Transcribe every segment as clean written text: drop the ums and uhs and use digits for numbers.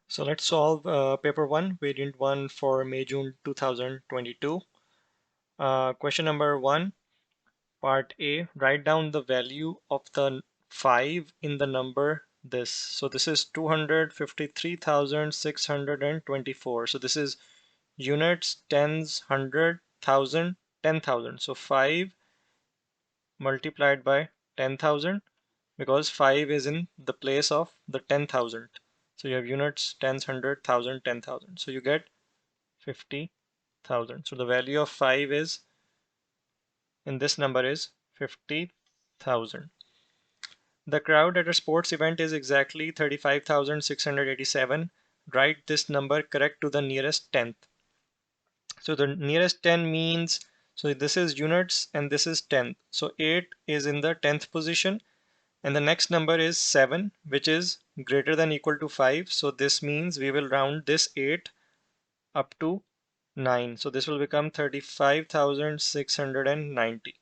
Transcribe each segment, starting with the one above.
So let's solve paper 1, variant 1 for May-June 2022. Question number 1, part A, write down the value of the 5 in the number this. So this is 253,624. So this is units, tens, hundred, thousand, 10,000. So 5 multiplied by 10,000 because 5 is in the place of the 10,000. So you have units, tens, hundred, thousand, 10,000. So you get 50,000. So the value of 5 is in this number is 50,000. The crowd at a sports event is exactly 35,687. Write this number correct to the nearest tenth. So the nearest 10 means, so this is units and this is tenth. So 8 is in the 10th position and the next number is 7, which is greater than equal to 5. So this means we will round this 8 up to 9. So this will become 35,690.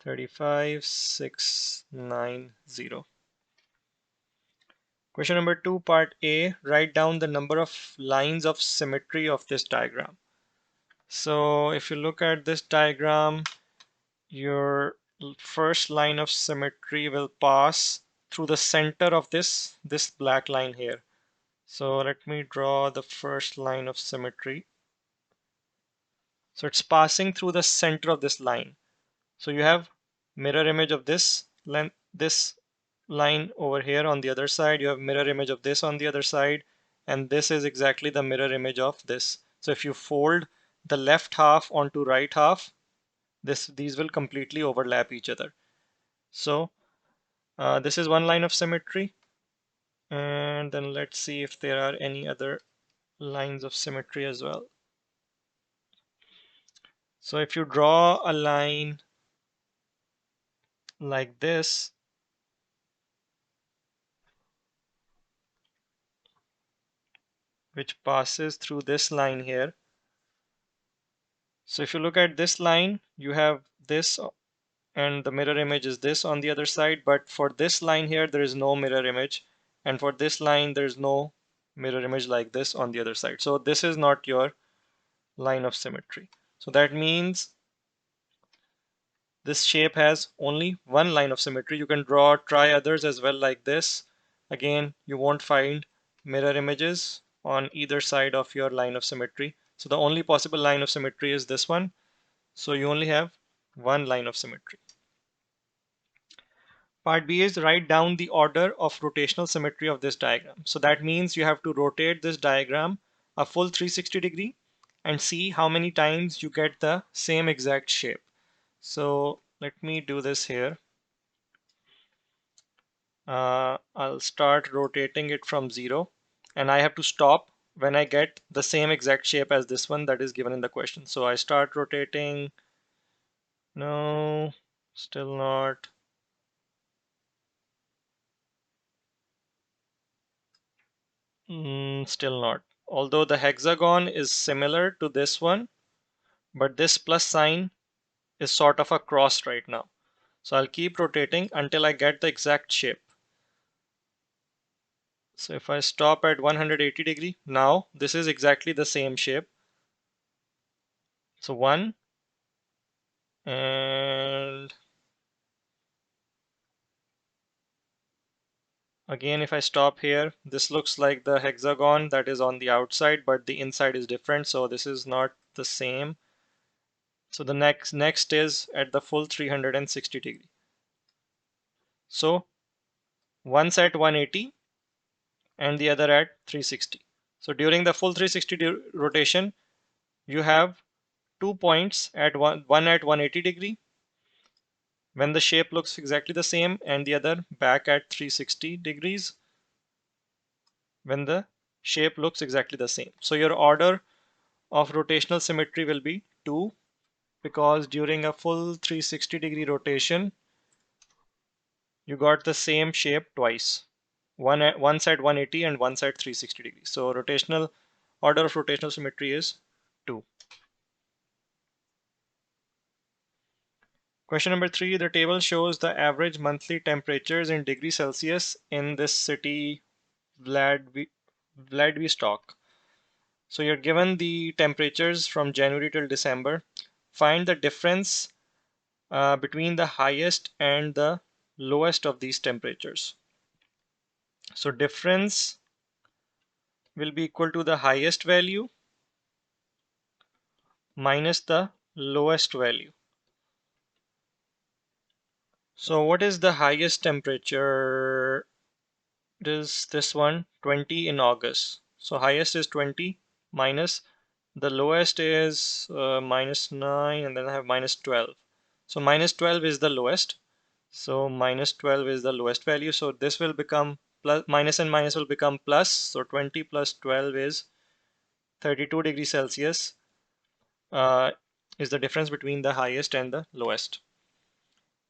35690. Question number 2, part A, write down the number of lines of symmetry of this diagram. So if you look at this diagram, your first line of symmetry will pass through the center of this black line here. So let me draw the first line of symmetry. So it's passing through the center of this line. So you have mirror image of this line over here on the other side. You have mirror image of this on the other side, and this is exactly the mirror image of this. So if you fold the left half onto right half, these will completely overlap each other. So this is one line of symmetry, and then let's see if there are any other lines of symmetry as well. So if you draw a line like this, which passes through this line here. So if you look at this line, you have this and the mirror image is this on the other side, but for this line here, there is no mirror image. And for this line, there's no mirror image like this on the other side. So this is not your line of symmetry. So that means this shape has only one line of symmetry. You can try others as well like this. Again, you won't find mirror images on either side of your line of symmetry. So the only possible line of symmetry is this one. So you only have one line of symmetry. Part B is write down the order of rotational symmetry of this diagram. So that means you have to rotate this diagram a full 360 degree and see how many times you get the same exact shape. So let me do this here. I'll start rotating it from 0 and I have to stop when I get the same exact shape as this one that is given in the question. So I start rotating. No, still not. Still not. Although the hexagon is similar to this one, but this plus sign is sort of a cross right now. So I'll keep rotating until I get the exact shape. So if I stop at 180 degree, now this is exactly the same shape. So 1 and again if I stop here, this looks like the hexagon that is on the outside, but the inside is different, so this is not the same. So the next is at the full 360 degree. So one's at 180 and the other at 360. So during the full 360 rotation, you have 2 points at one at 180 degree when the shape looks exactly the same, and the other back at 360 degrees when the shape looks exactly the same. So your order of rotational symmetry will be 2, because during a full 360 degree rotation, you got the same shape twice. Once at 180 and once at 360 degrees. So rotational order of rotational symmetry is 2. Question number 3, the table shows the average monthly temperatures in degrees Celsius in this city, Vladivostok. So you're given the temperatures from January till December. Find the difference between the highest and the lowest of these temperatures. So difference will be equal to the highest value minus the lowest value. So what is the highest temperature? It is this one, 20 in August. So highest is 20 minus the lowest is minus 9, and then I have minus 12. So minus 12 is the lowest. So minus 12 is the lowest value. So this will become plus, minus and minus will become plus. So 20 plus 12 is 32 degrees Celsius uh, is the difference between the highest and the lowest.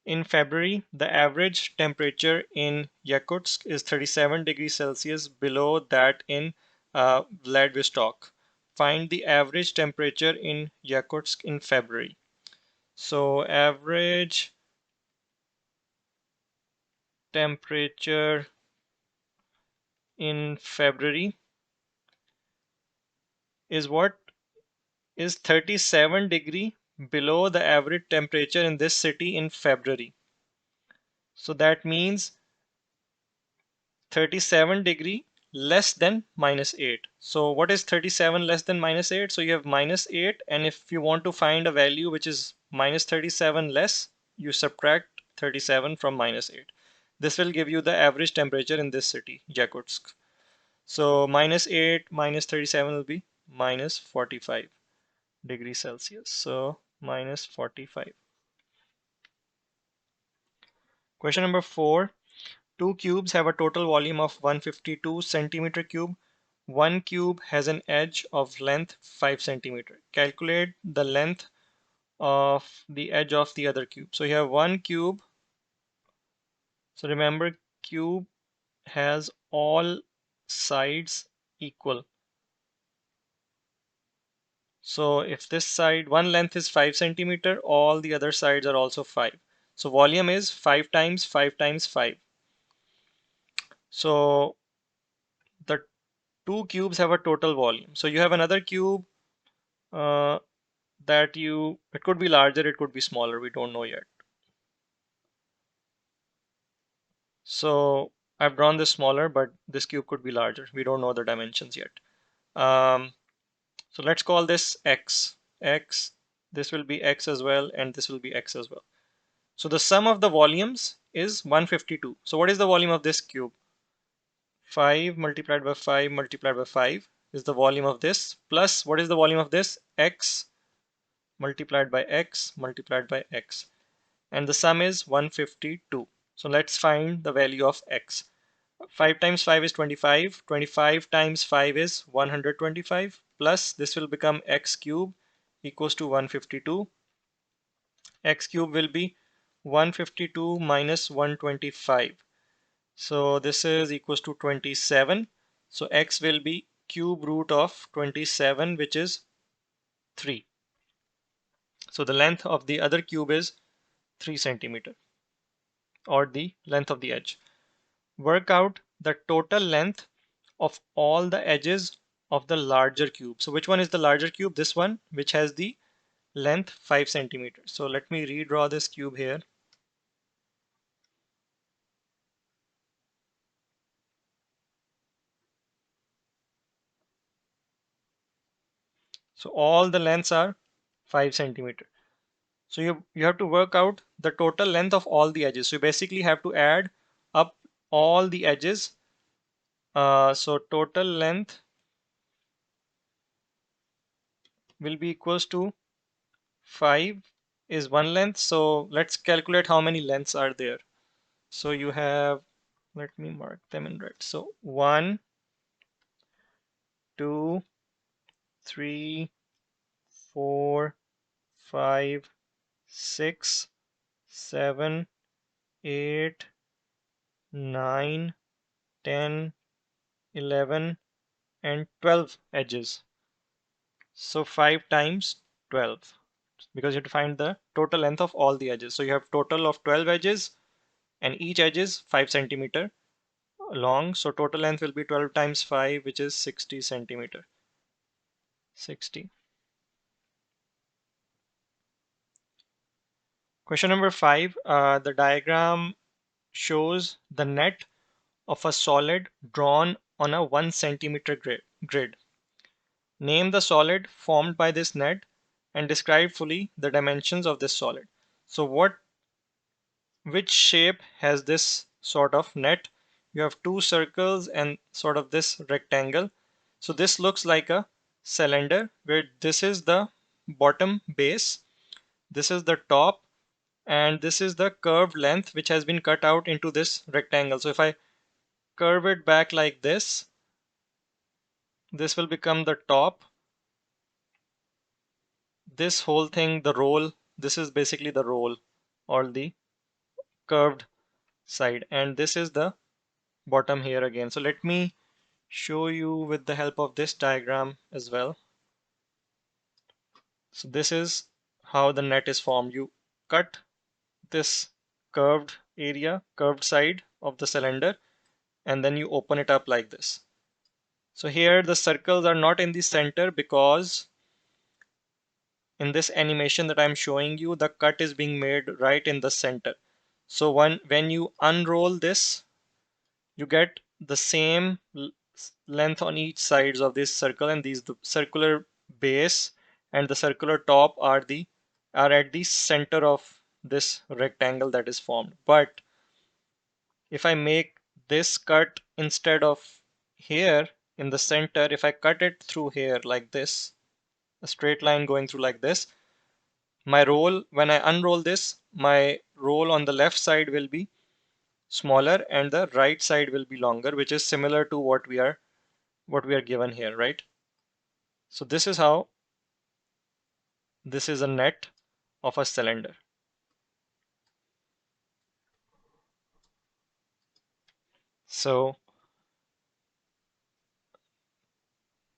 In February, the average temperature in Yakutsk is 37 degrees Celsius below that in Vladivostok. Find the average temperature in Yakutsk in February. So average temperature in February is what? Is 37 degree below the average temperature in this city in February. So that means 37 degree less than minus 8. So what is 37 less than minus 8? So you have minus 8, and if you want to find a value which is minus 37 less, you subtract 37 from minus 8. This will give you the average temperature in this city, Yakutsk. So minus 8 minus 37 will be minus 45 degrees Celsius. So minus 45. Question number 4. Two cubes have a total volume of 152 centimeter cube. One cube has an edge of length 5 centimeter. Calculate the length of the edge of the other cube. So you have one cube. So remember, cube has all sides equal. So if this side, one length is 5 centimeter, all the other sides are also 5. So volume is 5 times 5 times 5. So the two cubes have a total volume. So you have another cube uh, that it could be larger, it could be smaller, we don't know yet. So I've drawn this smaller, but this cube could be larger. We don't know the dimensions yet. So let's call this X. X, this will be X as well, and this will be X as well. So the sum of the volumes is 152. So what is the volume of this cube? 5 multiplied by 5 multiplied by 5 is the volume of this, plus what is the volume of this? X multiplied by X multiplied by X. And the sum is 152. So let's find the value of X. 5 times 5 is 25. 25 times 5 is 125, plus this will become X cube equals to 152. X cube will be 152 minus 125. So this is equals to 27. So X will be cube root of 27, which is 3. So the length of the other cube is 3 centimeter, or the length of the edge. Work out the total length of all the edges of the larger cube. So which one is the larger cube? This one, which has the length 5 centimeters. So let me redraw this cube here. So all the lengths are 5 centimeter. So you have to work out the total length of all the edges. So you basically have to add up all the edges. So total length will be equals to 5 is one length. So let's calculate how many lengths are there. So you have, let me mark them in red. So 1, 2, 3, 4, 5, 6, 7, 8, 9, 10, 11, and 12 edges. So 5 times 12, because you have to find the total length of all the edges. So you have total of 12 edges, and each edge is 5 centimeter. long. So total length will be 12 times 5, which is 60 centimeter. 60. Question number 5. The diagram shows the net of a solid drawn on a 1 centimeter grid. Name the solid formed by this net and describe fully the dimensions of this solid. So which shape has this sort of net? You have two circles and sort of this rectangle. So this looks like a cylinder where this is the bottom base, this is the top, and this is the curved length which has been cut out into this rectangle. So if I curve it back like this will become the top. This whole thing, the roll, this is basically the roll or the curved side, and this is the bottom here again. So let me show you with the help of this diagram as well. So this is how the net is formed. You cut this curved area, curved side of the cylinder, and then you open it up like this. So here the circles are not in the center because in this animation that I'm showing you, the cut is being made right in the center. So when you unroll this, you get the same length on each sides of this circle, and these the circular base and the circular top are at the center of this rectangle that is formed. But if I make this cut instead of here in the center, if I cut it through here like this, a straight line going through like this, my roll, when I unroll this, my roll on the left side will be smaller and the right side will be longer, which is similar to what we are given here, right? So this is how this is a net of a cylinder. So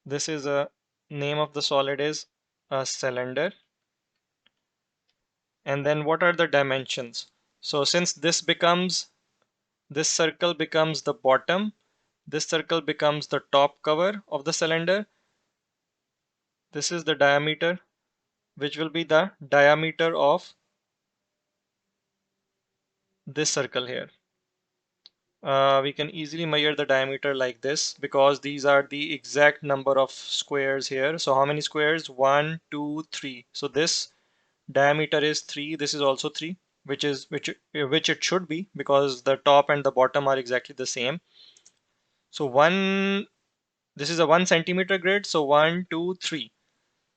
this is a name of the solid is a cylinder. And then what are the dimensions? So since this circle becomes the bottom, this circle becomes the top cover of the cylinder. This is the diameter, which will be the diameter of this circle here. We can easily measure the diameter like this because these are the exact number of squares here. So how many squares? 1, 2, 3. So this diameter is 3. This is also 3, which it should be because the top and the bottom are exactly the same. So this is a 1 centimeter grid. So 1, 2, 3.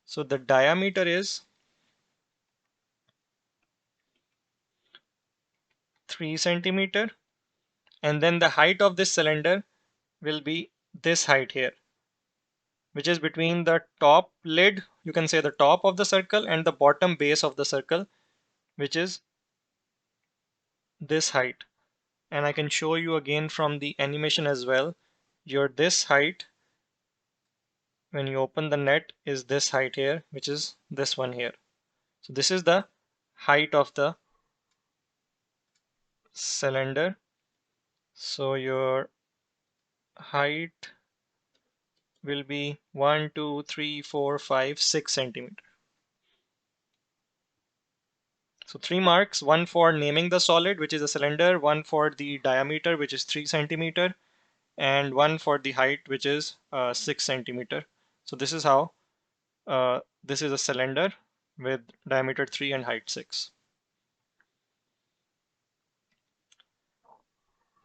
So the diameter is 3 centimeter, and then the height of this cylinder will be this height here, which is between the top lid, you can say the top of the circle, and the bottom base of the circle, which is this height. And I can show you again from the animation as well. This height, when you open the net, is this height here, which is this one here. So this is the height of the cylinder. So your height will be 1, 2, 3, 4, 5, 6 centimeter. So 3 marks, one for naming the solid, which is a cylinder, one for the diameter, which is 3 centimeter, and one for the height, which is 6 centimeter. So this is how this is a cylinder with diameter 3 and height 6.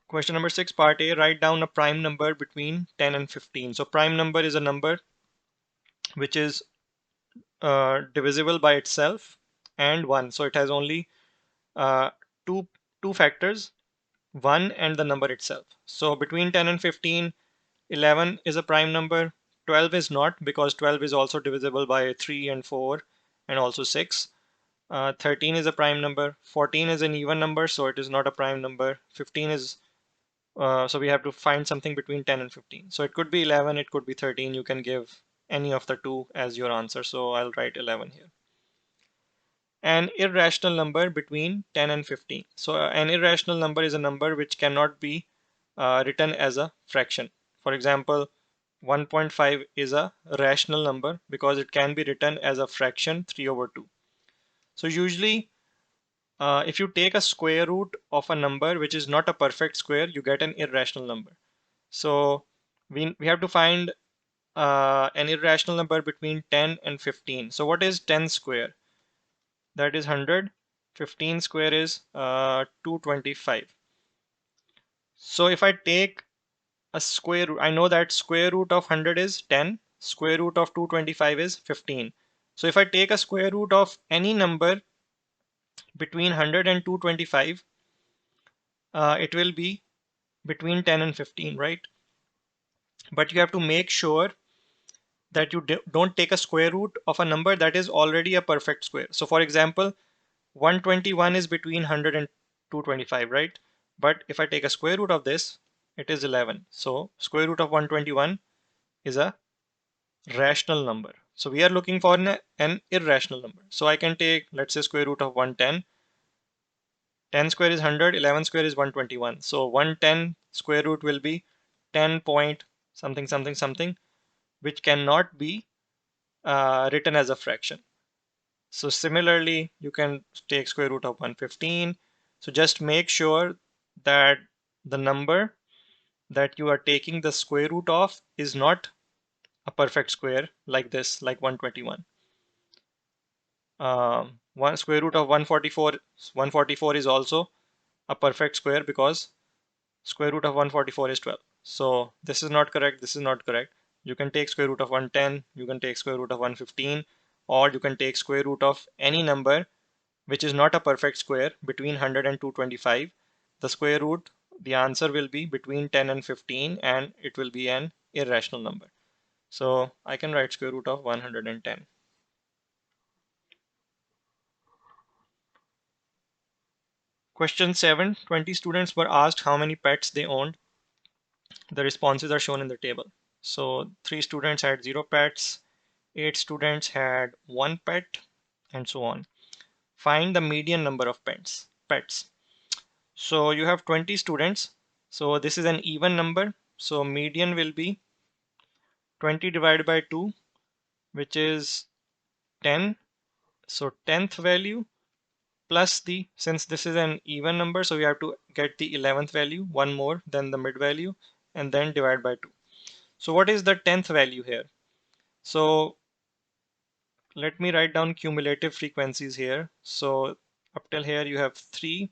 Question number 6, part A, write down a prime number between 10 and 15. So prime number is a number which is divisible by itself and 1. So it has only uh, two factors, 1 and the number itself. So between 10 and 15, 11 is a prime number, 12 is not because 12 is also divisible by 3 and 4 and also 6. 13 is a prime number, 14 is an even number, so it is not a prime number. 15 is, so we have to find something between 10 and 15. So it could be 11, it could be 13. You can give any of the two as your answer. So I'll write 11 here. An irrational number between 10 and 15. So an irrational number is a number which cannot be written as a fraction. For example, 1.5 is a rational number because it can be written as a fraction 3 over 2. So usually if you take a square root of a number which is not a perfect square, you get an irrational number. So we have to find an irrational number between 10 and 15. So what is 10 square? That is 100. 15 square is 225. So if I take a square root, I know that square root of 100 is 10, square root of 225 is 15. So if I take a square root of any number between 100 and 225, it will be between 10 and 15, right? But you have to make sure that you don't take a square root of a number that is already a perfect square. So for example, 121 is between 100 and 225, right? But if I take a square root of this, it is 11. So square root of 121 is a rational number. So we are looking for an irrational number. So I can take, let's say, square root of 110. 10 square is 100, 11 square is 121. So 110 square root will be 10 point something something something, which cannot be written as a fraction. So similarly, you can take square root of 115. So just make sure that the number that you are taking the square root of is not a perfect square like this, like 121. One square root of 144 is also a perfect square because square root of 144 is 12. So this is not correct, this is not correct. You can take square root of 110, you can take square root of 115, or you can take square root of any number which is not a perfect square between 100 and 225. The square root, the answer will be between 10 and 15, and it will be an irrational number. So I can write square root of 110. Question 7, 20 students were asked how many pets they owned. The responses are shown in the table. So 3 students had 0 pets, 8 students had 1 pet, and so on. Find the median number of pets. So you have 20 students. So this is an even number. So median will be 20 divided by 2, which is 10. So 10th value plus since this is an even number, so we have to get the 11th value, one more than the mid value, and then divide by 2. So what is the 10th value here? So let me write down cumulative frequencies here. So up till here you have 3,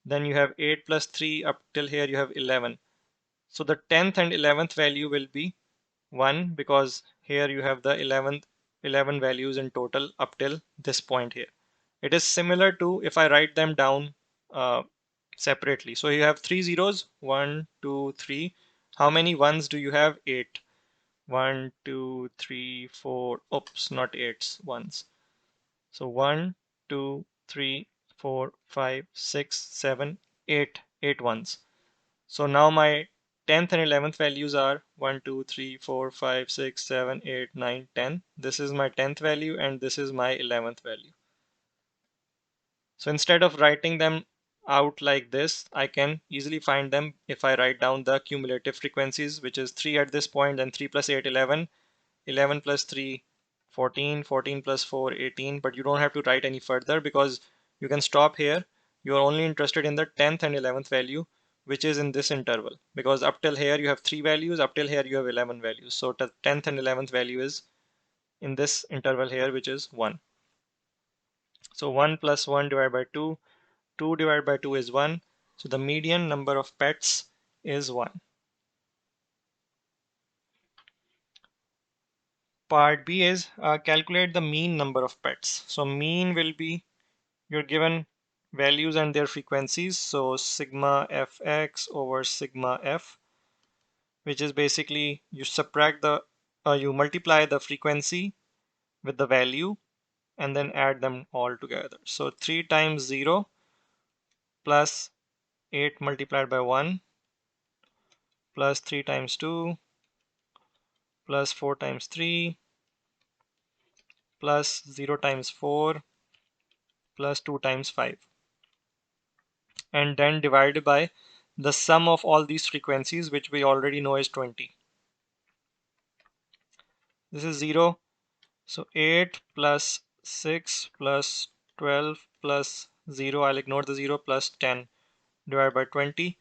then you have 8 plus 3, up till here you have 11. So the 10th and 11th value will be 1 because here you have the 11 values in total up till this point here. It is similar to if I write them down separately. So you have 3 zeros, 1, 2, 3. How many ones do you have? 8. 1, 2, 3, 4. Oops, not 8s, ones. So 1, 2, 3, 4, 5, 6, 7, 8. 8 ones. So now my 10th and 11th values are 1, 2, 3, 4, 5, 6, 7, 8, 9, 10. This is my 10th value and this is my 11th value. So instead of writing them out like this, I can easily find them if I write down the cumulative frequencies, which is 3 at this point, then 3 plus 8, 11, 11 plus 3, 14, 14 plus 4, 18. But you don't have to write any further because you can stop here. You are only interested in the 10th and 11th value, which is in this interval, because up till here you have 3 values, up till here you have 11 values. So the 10th and 11th value is in this interval here, which is 1. So 1 plus 1 divided by 2, 2 divided by 2 is 1. So the median number of pets is 1. Part B is calculate the mean number of pets. So mean will be you're given values and their frequencies. So sigma fx over sigma f, which is basically you you multiply the frequency with the value and then add them all together. So 3 times 0 plus 8 multiplied by 1 plus 3 times 2 plus 4 times 3 plus 0 times 4 plus 2 times 5, and then divided by the sum of all these frequencies, which we already know is 20. This is 0. So 8 plus 6 plus 12 plus 0, I'll ignore the 0, plus 10 divided by 20.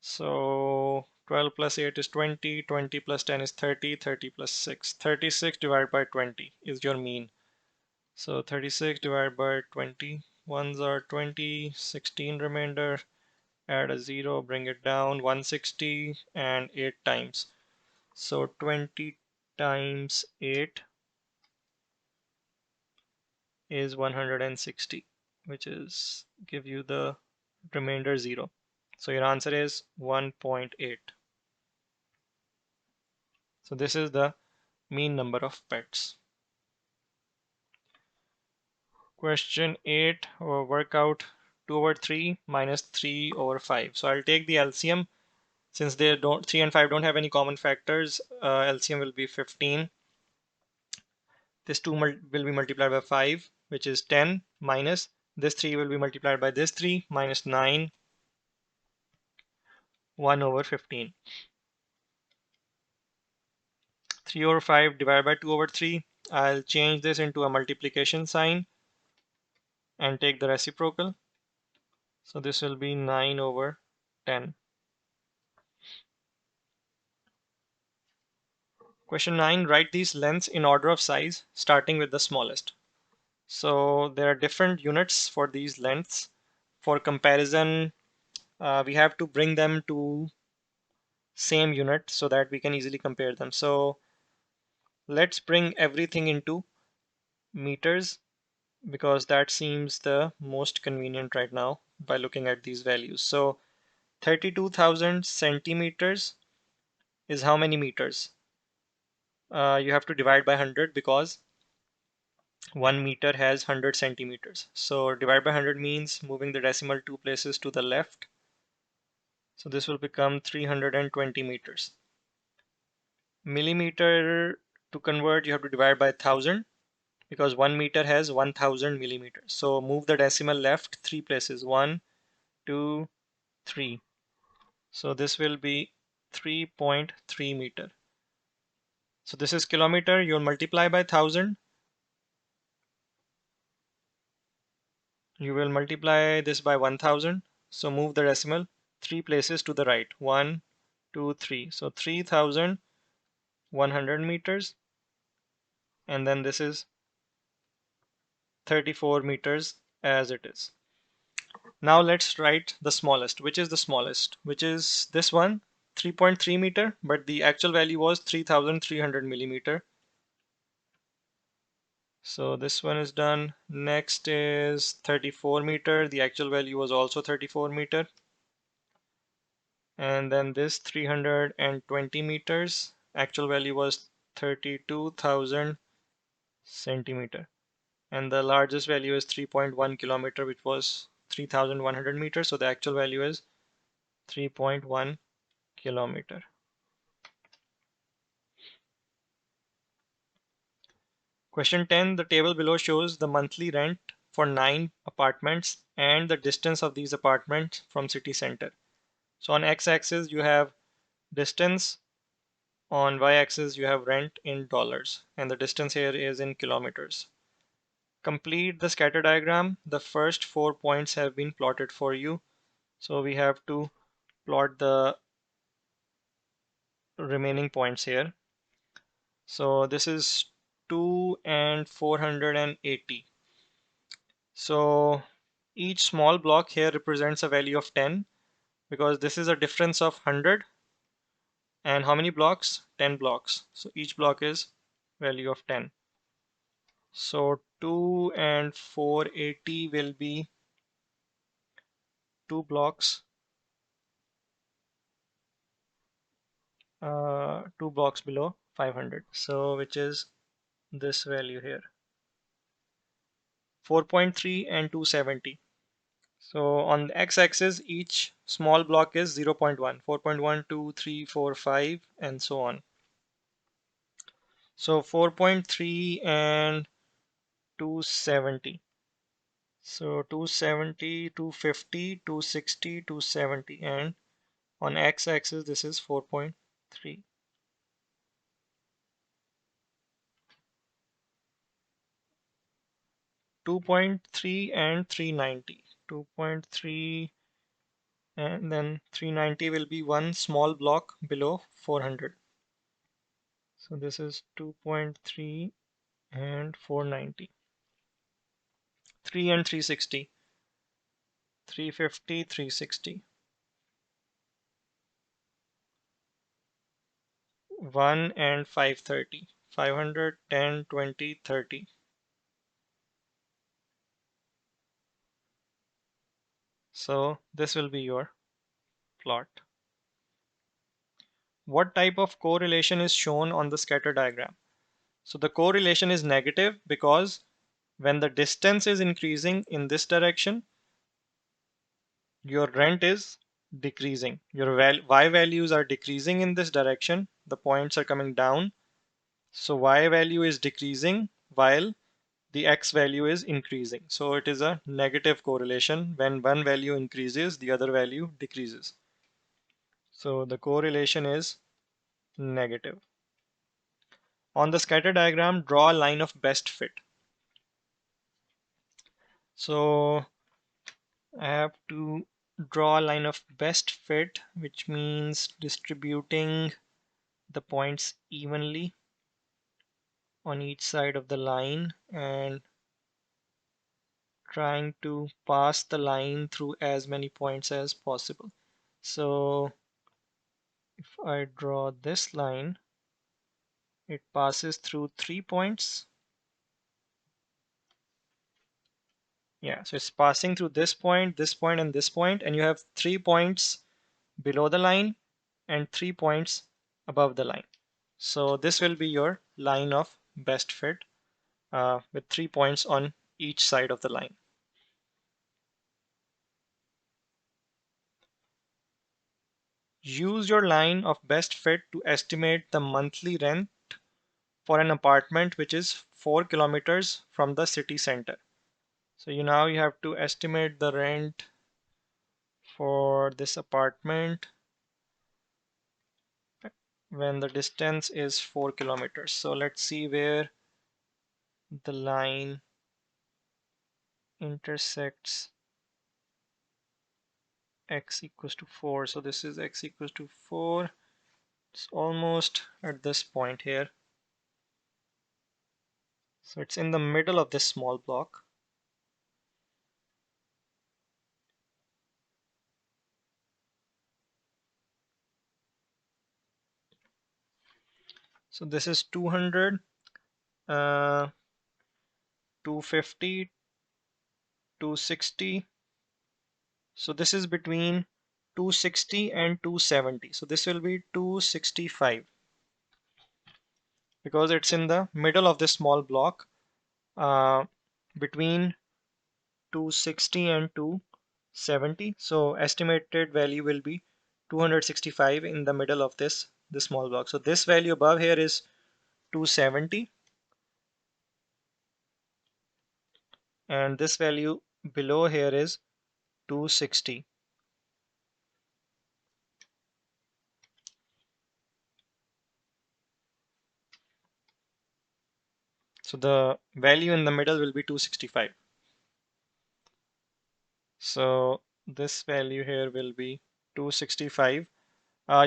So 12 plus 8 is 20, 20 plus 10 is 30, 30 plus 6. 36 divided by 20 is your mean. So 36 divided by 20, ones are 20, 16 remainder, add a 0, bring it down, 160 and 8 times. So 20 times 8 is 160, which is give you the remainder 0. So your answer is 1.8. So this is the mean number of pets. Question 8, work out 2 over 3 minus 3 over 5. So I'll take the LCM. Since they don't, 3 and 5 don't have any common factors, LCM will be 15. This 2 will be multiplied by 5, which is 10, minus this 3 will be multiplied by this 3, minus 9, 1 over 15. 3 over 5 divided by 2 over 3. I'll change this into a multiplication sign and take the reciprocal. So this will be 9 over 10. Question 9, write these lengths in order of size, starting with the smallest. So there are different units for these lengths. For comparison, we have to bring them to same unit so that we can easily compare them. So let's bring everything into meters because that seems the most convenient right now by looking at these values. So 32,000 centimeters is how many meters? You have to divide by 100 because 1 meter has 100 centimeters. So divide by 100 means moving the decimal 2 places to the left. So this will become 320 meters. Millimeter to convert, you have to divide by 1000 because 1 meter has 1000 millimeters. So move the decimal left 3 places, 1, 2, 3. So this will be 3.3 meter. So this is kilometer. You'll multiply by 1000. You will multiply this by 1000. So move the decimal 3 places to the right, 1, 2, 3. So 3100 meters. And then this is 34 meters as it is. Now let's write the smallest. Which is the smallest? Which is this one, 3.3 meter, but the actual value was 3300 millimeter. So this one is done. Next is 34 meter. The actual value was also 34 meter. And then this 320 meters. Actual value was 32,000 centimeter. And the largest value is 3.1 kilometer, which was 3,100 meters. So the actual value is 3.1 kilometer. Question 10, the table below shows the monthly rent for 9 apartments and the distance of these apartments from city center. So on x-axis you have distance, on y-axis you have rent in dollars, and the distance here is in kilometers. Complete the scatter diagram. The first 4 points have been plotted for you. So we have to plot the remaining points here. So this is 2 and 480. So each small block here represents a value of 10 because this is a difference of 100. And how many blocks? 10 blocks. So each block is value of 10. So 2 and 480 will be 2 blocks, 2 blocks below 500. So which is this value here, 4.3 and 270. So on the x-axis, each small block is 0.1, 4.1, 2, 3, 4, 5, and so on. So 4.3 and 270. So 270, 250, 260, 270, and On x-axis, this is 4.3. 2.3 and 390. 2.3 and then 390 will be one small block below 400. So this is 2.3 and 490. 3 and 360. 350, 360. 1 and 530. 500, 10, 20, 30. So this will be your plot. What type of correlation is shown on the scatter diagram? So the correlation is negative because when the distance is increasing in this direction, your rent is decreasing. Your y values are decreasing in this direction. The points are coming down. So y value is decreasing while the x value is increasing. So it is a negative correlation. When one value increases, the other value decreases. So the correlation is negative. On the scatter diagram, draw a line of best fit. So I have to draw a line of best fit, which means distributing the points evenly on each side of the line and trying to pass the line through as many points as possible. So if I draw this line, it passes through 3 points. Yeah, so it's passing through this point, and this point, and you have 3 points below the line and 3 points above the line. So this will be your line of best fit with 3 points on each side of the line. Use your line of best fit to estimate the monthly rent for an apartment which is 4 kilometers from the city center. So now you have to estimate the rent for this apartment when the distance is 4 kilometers. So let's see where the line intersects x equals to 4. So this is x equals to 4. It's almost at this point here. So it's in the middle of this small block. So this is 200, 250, 260. So this is between 260 and 270. So this will be 265 because it's in the middle of this small block between 260 and 270. So estimated value will be 265 in the middle of this small block. So this value above here is 270 and this value below here is 260. So the value in the middle will be 265. So this value here will be 265.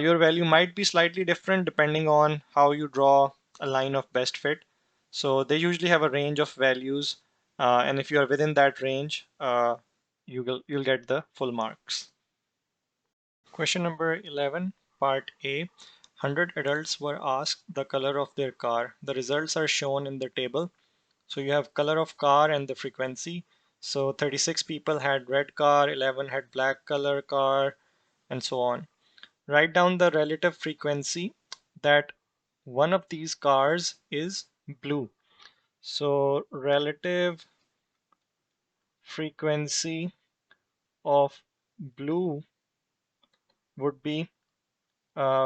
Your value might be slightly different depending on how you draw a line of best fit. So they usually have a range of values, and if you are within that range, you'll get the full marks. Question number 11, part A. 100 adults were asked the color of their car. The results are shown in the table. So you have color of car and the frequency. So 36 people had red car, 11 had black color car, and so on. Write down the relative frequency that one of these cars is blue. So relative frequency of blue would be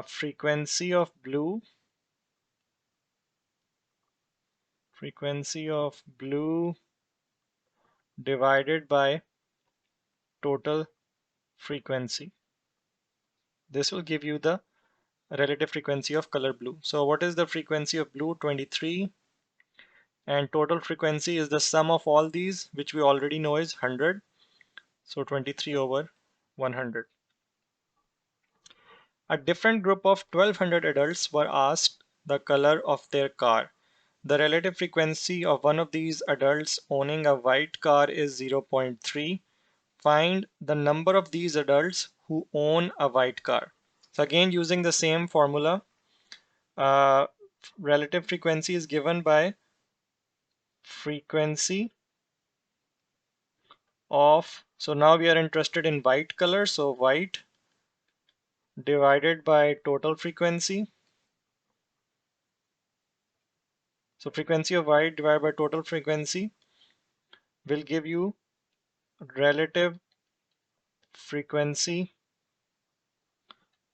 frequency of blue divided by total frequency. This will give you the relative frequency of color blue. So what is the frequency of blue? 23. And total frequency is the sum of all these, which we already know is 100. So 23 over 100. A different group of 1200 adults were asked the color of their car. The relative frequency of one of these adults owning a white car is 0.3. Find the number of these adults who own a white car. So again, using the same formula, uh, relative frequency is given by frequency of, so now we are interested in white color, so white divided by total frequency. So frequency of white divided by total frequency will give you relative frequency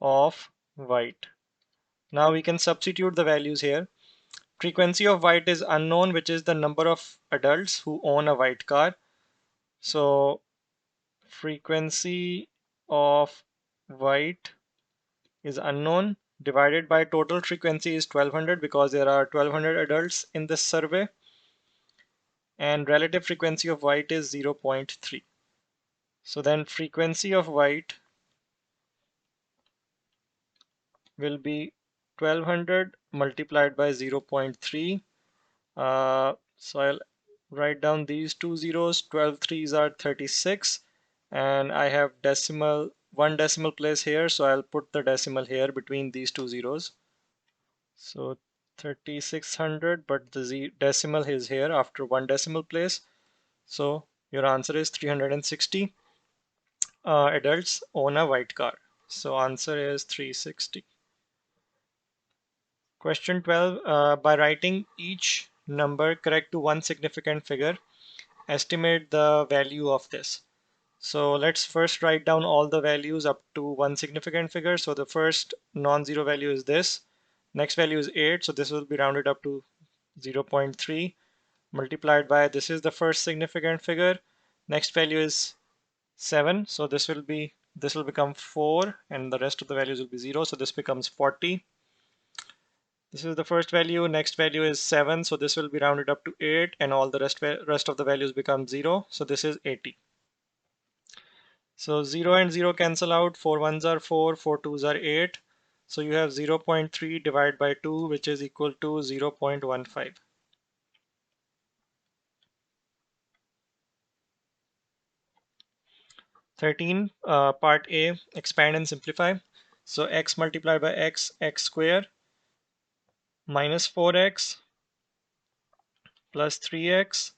of white. Now we can substitute the values here. Frequency of white is unknown, which is the number of adults who own a white car. So frequency of white is unknown, divided by total frequency is 1200 because there are 1200 adults in this survey, and relative frequency of white is 0.3. So then frequency of white will be 1200 multiplied by 0.3. So I'll write down these two zeros. 12 threes are 36, and I have one decimal place here, so I'll put the decimal here between these two zeros. So 3600, but the decimal is here after one decimal place. So your answer is 360 adults own a white car. So answer is 360. Question 12. By writing each number correct to one significant figure, estimate the value of this. So let's first write down all the values up to one significant figure. So the first non-zero value is this. Next value is 8. So this will be rounded up to 0.3 multiplied by, this is the first significant figure. Next value is 7. So this will become 4, and the rest of the values will be 0. So this becomes 40. This is the first value. Next value is 7. So this will be rounded up to 8, and all the rest of the values become 0. So this is 80. So 0 and 0 cancel out. 4 ones are 4, 4 twos are 8. So you have 0.3 divided by 2, which is equal to 0.15. 13, part A, expand and simplify. So x multiplied by x square minus 4x plus 3x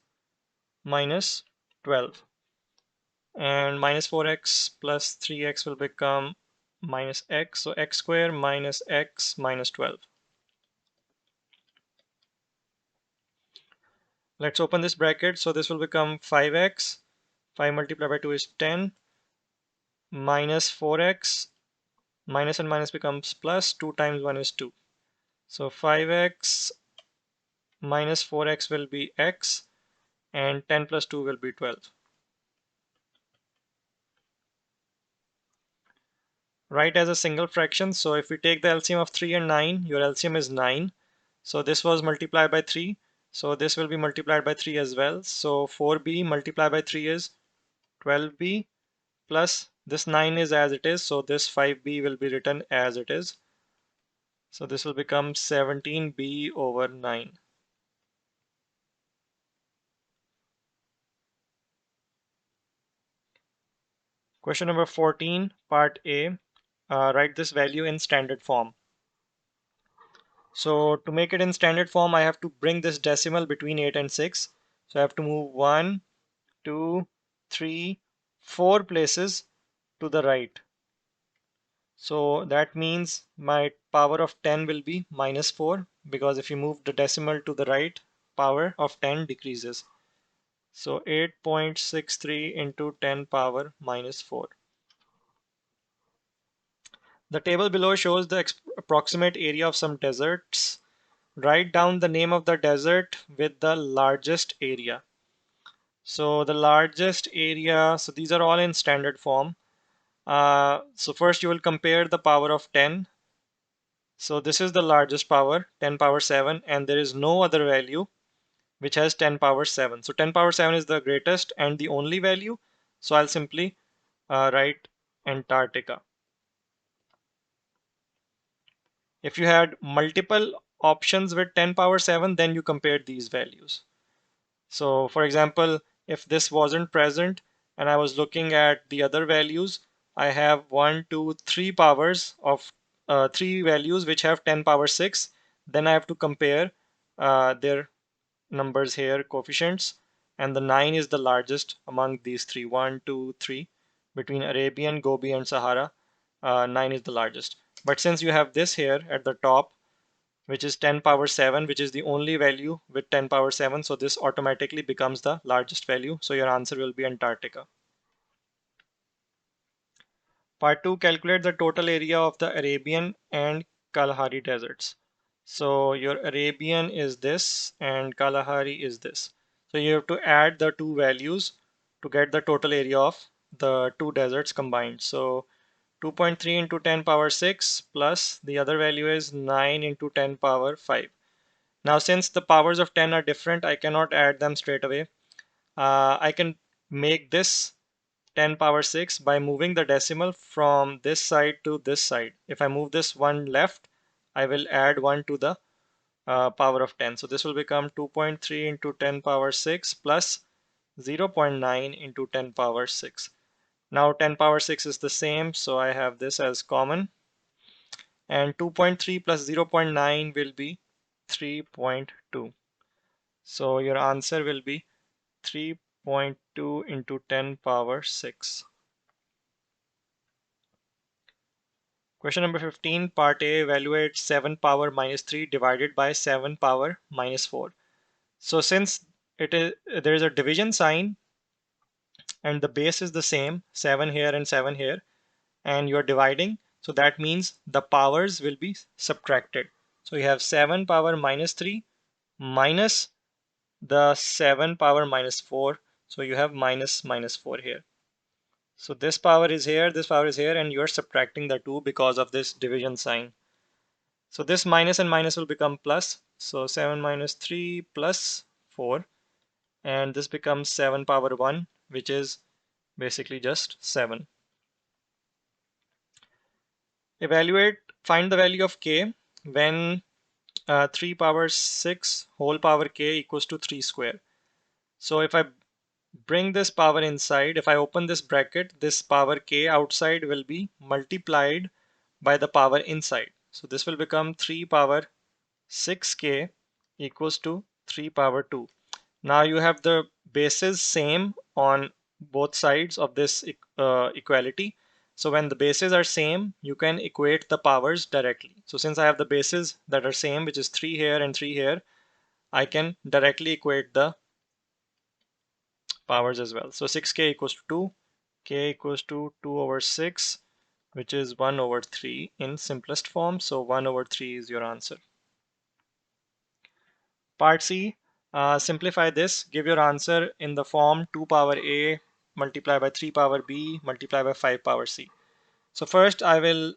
minus 12. And minus 4x plus 3x will become minus x. So x square minus x minus 12. Let's open this bracket. So this will become 5x. 5 multiplied by 2 is 10. Minus 4x. Minus and minus becomes plus. 2 times 1 is 2. So 5x minus 4x will be x. And 10 plus 2 will be 12. Write as a single fraction. So if we take the LCM of 3 and 9, your LCM is 9. So this was multiplied by 3. So this will be multiplied by 3 as well. So 4b multiplied by 3 is 12b, plus this 9 is as it is. So this 5b will be written as it is. So this will become 17b over 9. Question number 14, part A. Write this value in standard form. So to make it in standard form, I have to bring this decimal between 8 and 6. So I have to move 1, 2, 3, 4 places to the right. So that means my power of 10 will be minus 4, because if you move the decimal to the right, power of 10 decreases. So 8.63 into 10 power minus 4. The table below shows the approximate area of some deserts. Write down the name of the desert with the largest area. So the largest area, so these are all in standard form. So first you will compare the power of 10. So this is the largest power, 10 power 7, and there is no other value which has 10 power 7. So 10 power 7 is the greatest and the only value. So I'll simply write Antarctica. If you had multiple options with 10 power 7, then you compared these values. So for example, if this wasn't present and I was looking at the other values, I have 1, 2, 3 powers of 3 values which have 10 power 6. Then I have to compare their numbers here, coefficients, and the 9 is the largest among these three. 1, 2, 3. Between Arabian, Gobi, and Sahara, 9 is the largest. But since you have this here at the top, which is 10 power 7, which is the only value with 10 power 7, so this automatically becomes the largest value. So your answer will be Antarctica. Part 2, calculate the total area of the Arabian and Kalahari deserts. So your Arabian is this and Kalahari is this. So you have to add the two values to get the total area of the two deserts combined. So 2.3 into 10 power 6 plus the other value is 9 into 10 power 5. Now since the powers of 10 are different, I cannot add them straight away. I can make this 10 power 6 by moving the decimal from this side to this side. If I move this one left, I will add 1 to the power of 10. So this will become 2.3 into 10 power 6 plus 0.9 into 10 power 6. Now 10 power 6 is the same, so I have this as common. And 2.3 plus 0.9 will be 3.2. So your answer will be 3.2 into 10 power 6. Question number 15, part A, evaluate 7 power minus 3 divided by 7 power minus 4. So since there is a division sign and the base is the same, 7 here and 7 here, and you're dividing, so that means the powers will be subtracted. So you have 7 power minus 3 minus the 7 power minus 4. So you have minus 4 here. So this power is here, this power is here, and you're subtracting the two because of this division sign. So this minus and minus will become plus. So 7 minus 3 plus 4. And this becomes 7 power 1, which is basically just 7. Evaluate, find the value of k when 3 power 6 whole power k equals to 3 square. So if I bring this power inside, if I open this bracket, this power k outside will be multiplied by the power inside. So this will become 3 power 6k equals to 3 power 2. Now you have the bases same on both sides of this equality. So when the bases are same, you can equate the powers directly. So since I have the bases that are same, which is 3 here and 3 here, I can directly equate the powers as well. So 6k equals to 2, k equals to 2 over 6, which is 1 over 3 in simplest form. So 1 over 3 is your answer. Part C, simplify this. Give your answer in the form 2 power A multiplied by 3 power B multiplied by 5 power C. So first I will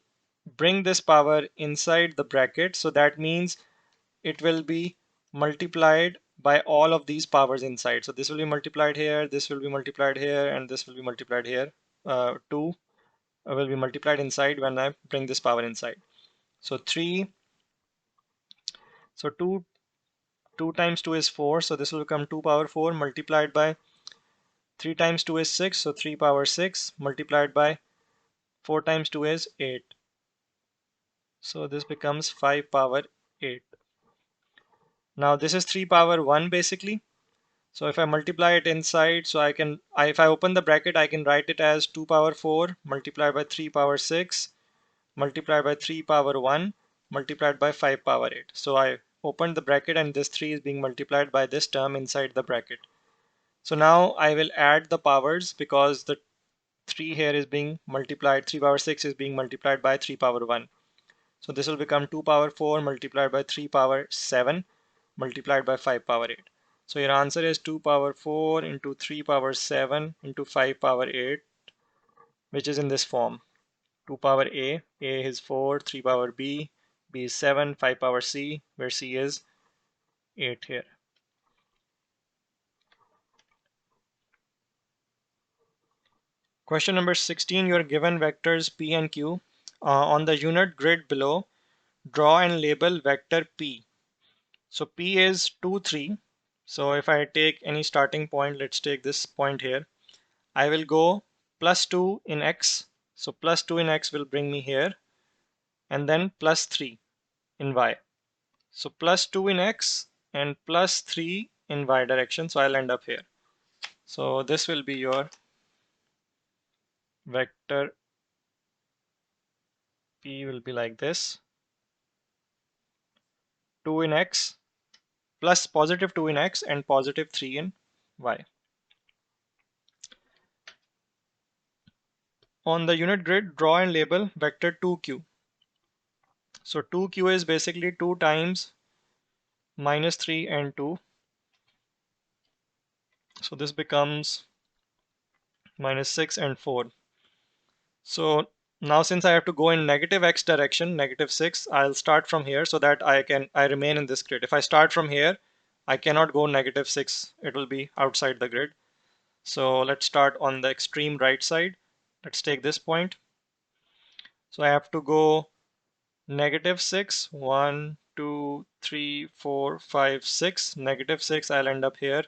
bring this power inside the bracket. So that means it will be multiplied by all of these powers inside. So this will be multiplied here, this will be multiplied here, and this will be multiplied here. 2 will be multiplied inside when I bring this power inside. So 3, so 2 times 2 is 4, so this will become 2 power 4 multiplied by 3 times 2 is 6, so 3 power 6 multiplied by 4 times 2 is 8. So this becomes 5 power 8. Now this is 3 power 1 basically. So if I multiply it inside, so if I open the bracket, I can write it as 2 power 4 multiplied by 3 power 6 multiplied by 3 power 1 multiplied by 5 power 8. So I opened the bracket and this 3 is being multiplied by this term inside the bracket. So now I will add the powers because the 3 here is being multiplied, 3 power 6 is being multiplied by 3 power 1. So this will become 2 power 4 multiplied by 3 power 7 multiplied by 5 power 8. So your answer is 2 power 4 into 3 power 7 into 5 power 8, which is in this form. 2 power A is 4, 3 power B is 7, 5 power C, where C is 8 here. Question number 16, you are given vectors P and Q. On the unit grid below, draw and label vector P. So P is 2, 3. So if I take any starting point, let's take this point here. I will go plus 2 in X. So plus 2 in X will bring me here. And then plus 3 in Y. So plus 2 in X and plus 3 in Y direction. So I'll end up here. So this will be your vector P will be like this. 2 in X plus positive 2 in X and positive 3 in Y. On the unit grid, draw and label vector 2Q. So 2Q is basically 2 times minus 3 and 2. So this becomes minus 6 and 4. So now since I have to go in negative X direction, negative 6, I'll start from here so that I remain in this grid. If I start from here, I cannot go negative 6. It will be outside the grid. So let's start on the extreme right side. Let's take this point. So I have to go negative 6, 1, 2, 3, 4, 5, 6, negative 6, I'll end up here.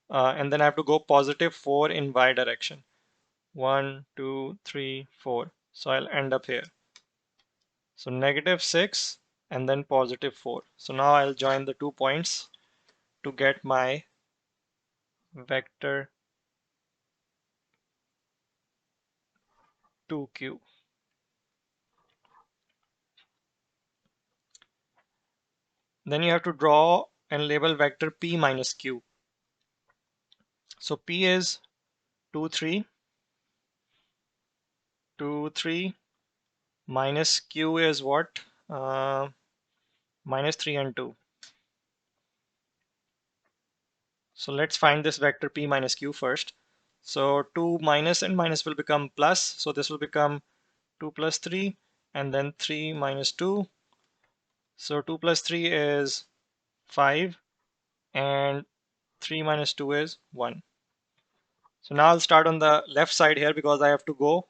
And then I have to go positive 4 in Y direction. 1, 2, 3, 4. So I'll end up here. So negative 6 and then positive 4. So now I'll join the 2 points to get my vector 2Q. Then you have to draw and label vector P minus Q. So P is 2, 3, 2, 3, minus Q is what? Minus 3 and 2. So let's find this vector P minus Q first. So 2 minus and minus will become plus. So this will become 2 plus 3 and then 3 minus 2. So 2 plus 3 is 5 and 3 minus 2 is 1. So now I'll start on the left side here because I have to go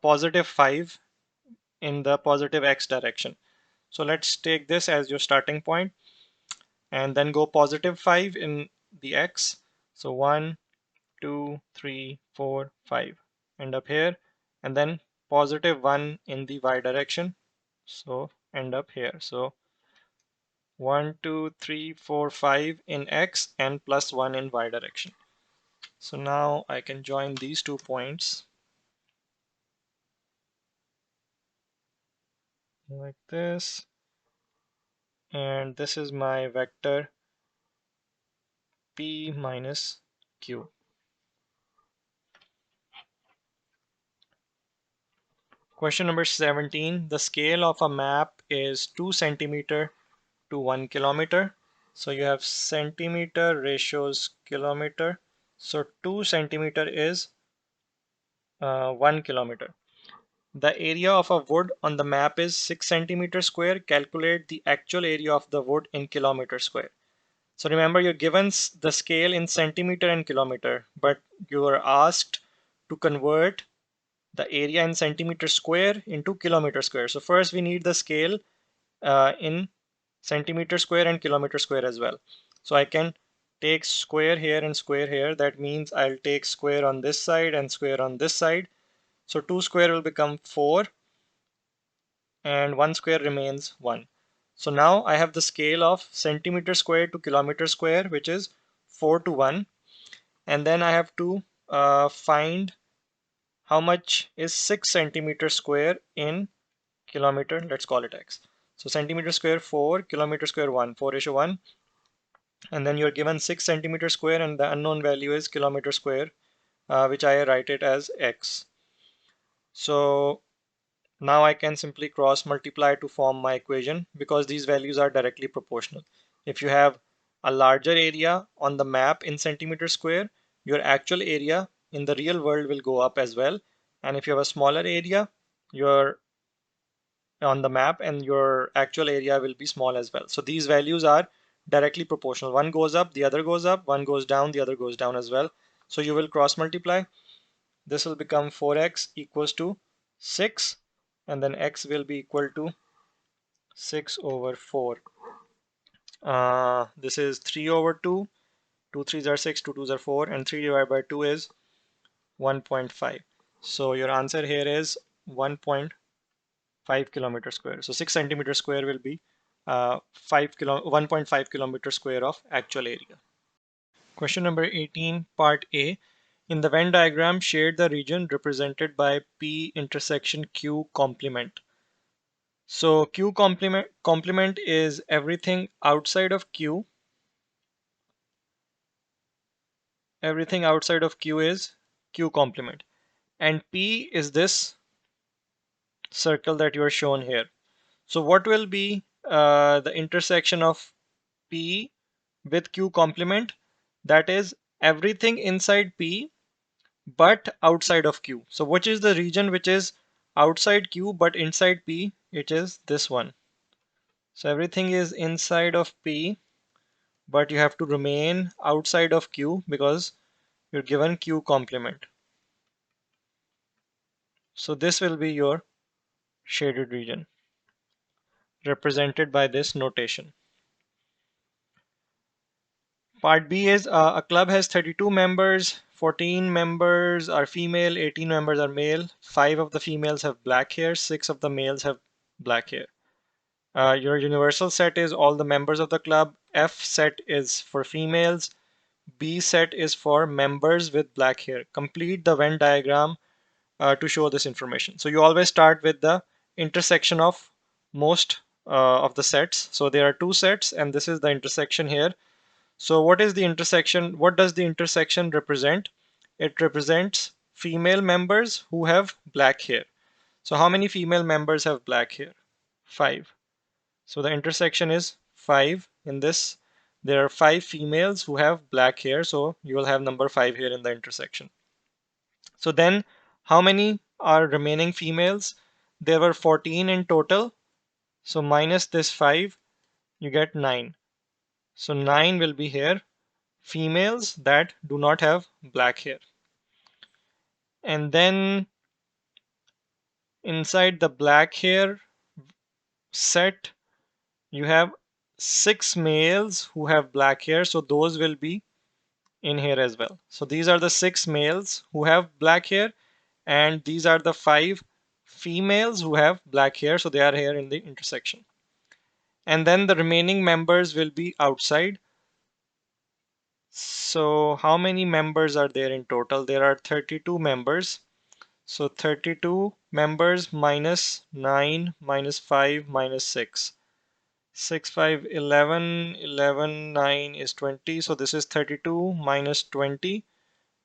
positive 5 in the positive X direction. So let's take this as your starting point and then go positive 5 in the X. So 1, 2, 3, 4, 5. End up here and then positive 1 in the Y direction. So end up here. So 1, 2, 3, 4, 5 in X and plus 1 in Y direction. So now I can join these 2 points like this. And this is my vector P minus Q. Question number 17. The scale of a map is 2 centimeter to 1 kilometer. So you have centimeter ratios kilometer. So 2 centimeter is 1 kilometer. The area of a wood on the map is 6 centimeter square. Calculate the actual area of the wood in kilometer square. So remember, you're given the scale in centimeter and kilometer, but you are asked to convert the area in centimeter square into kilometer square. So first we need the scale in centimeter square and kilometer square as well. So I can take square here and square here. That means I'll take square on this side and square on this side. So 2 square will become 4 and 1 square remains 1. So now I have the scale of centimeter square to kilometer square, which is 4 to 1. And then I have to find how much is 6 centimeter square in kilometer. Let's call it X. So centimeter square 4, kilometer square 1, 4:1. And then you're given 6 centimeter square and the unknown value is kilometer square, which I write it as X. So now I can simply cross multiply to form my equation because these values are directly proportional. If you have a larger area on the map in centimeter square, your actual area in the real world will go up as well And if you have a smaller area, your on the map, and your actual area will be small as well. So these values are directly proportional. One goes up, the other goes up, one goes down, the other goes down as well. So you will cross multiply. This will become 4x equals to 6, and then x will be equal to 6 over 4. This is 3 over 2. 2 3s are 6, 2 2s are 4, and 3 divided by 2 is 1.5. So your answer here is 1.5 kilometer square. So 6 centimeter square will be 1.5 kilometer square of actual area. Question number 18, part A. In the Venn diagram, shade the region represented by P intersection Q complement. So Q complement is everything outside of Q. Everything outside of Q is Q complement. And P is this circle that you are shown here. So what will be the intersection of P with Q complement? That is everything inside P but outside of Q. So which is the region which is outside Q but inside P? It is this one. So everything is inside of P, but you have to remain outside of Q because you're given Q complement. So this will be your shaded region represented by this notation. Part B is a club has 32 members, 14 members are female, 18 members are male, 5 of the females have black hair, 6 of the males have black hair. Your universal set is all the members of the club. F set is for females. B set is for members with black hair. Complete the Venn diagram to show this information. So you always start with the intersection of most of the sets. So there are two sets and this is the intersection here. So what is the intersection? What does the intersection represent? It represents female members who have black hair. So how many female members have black hair? 5. So the intersection is 5 in this. There are 5 females who have black hair. So you will have number 5 here in the intersection. So then how many are remaining females? There were 14 in total. So minus this 5, you get 9. So 9 will be here. Females that do not have black hair. And then inside the black hair set, you have 6 males who have black hair. So those will be in here as well. So these are the 6 males who have black hair, and these are the 5 females who have black hair. So they are here in the intersection. And then the remaining members will be outside. So how many members are there in total? There are 32 members. So 32 members minus 9 minus 5 minus 6. 6, 5, 11, 11, 9 is 20. So this is 32 minus 20,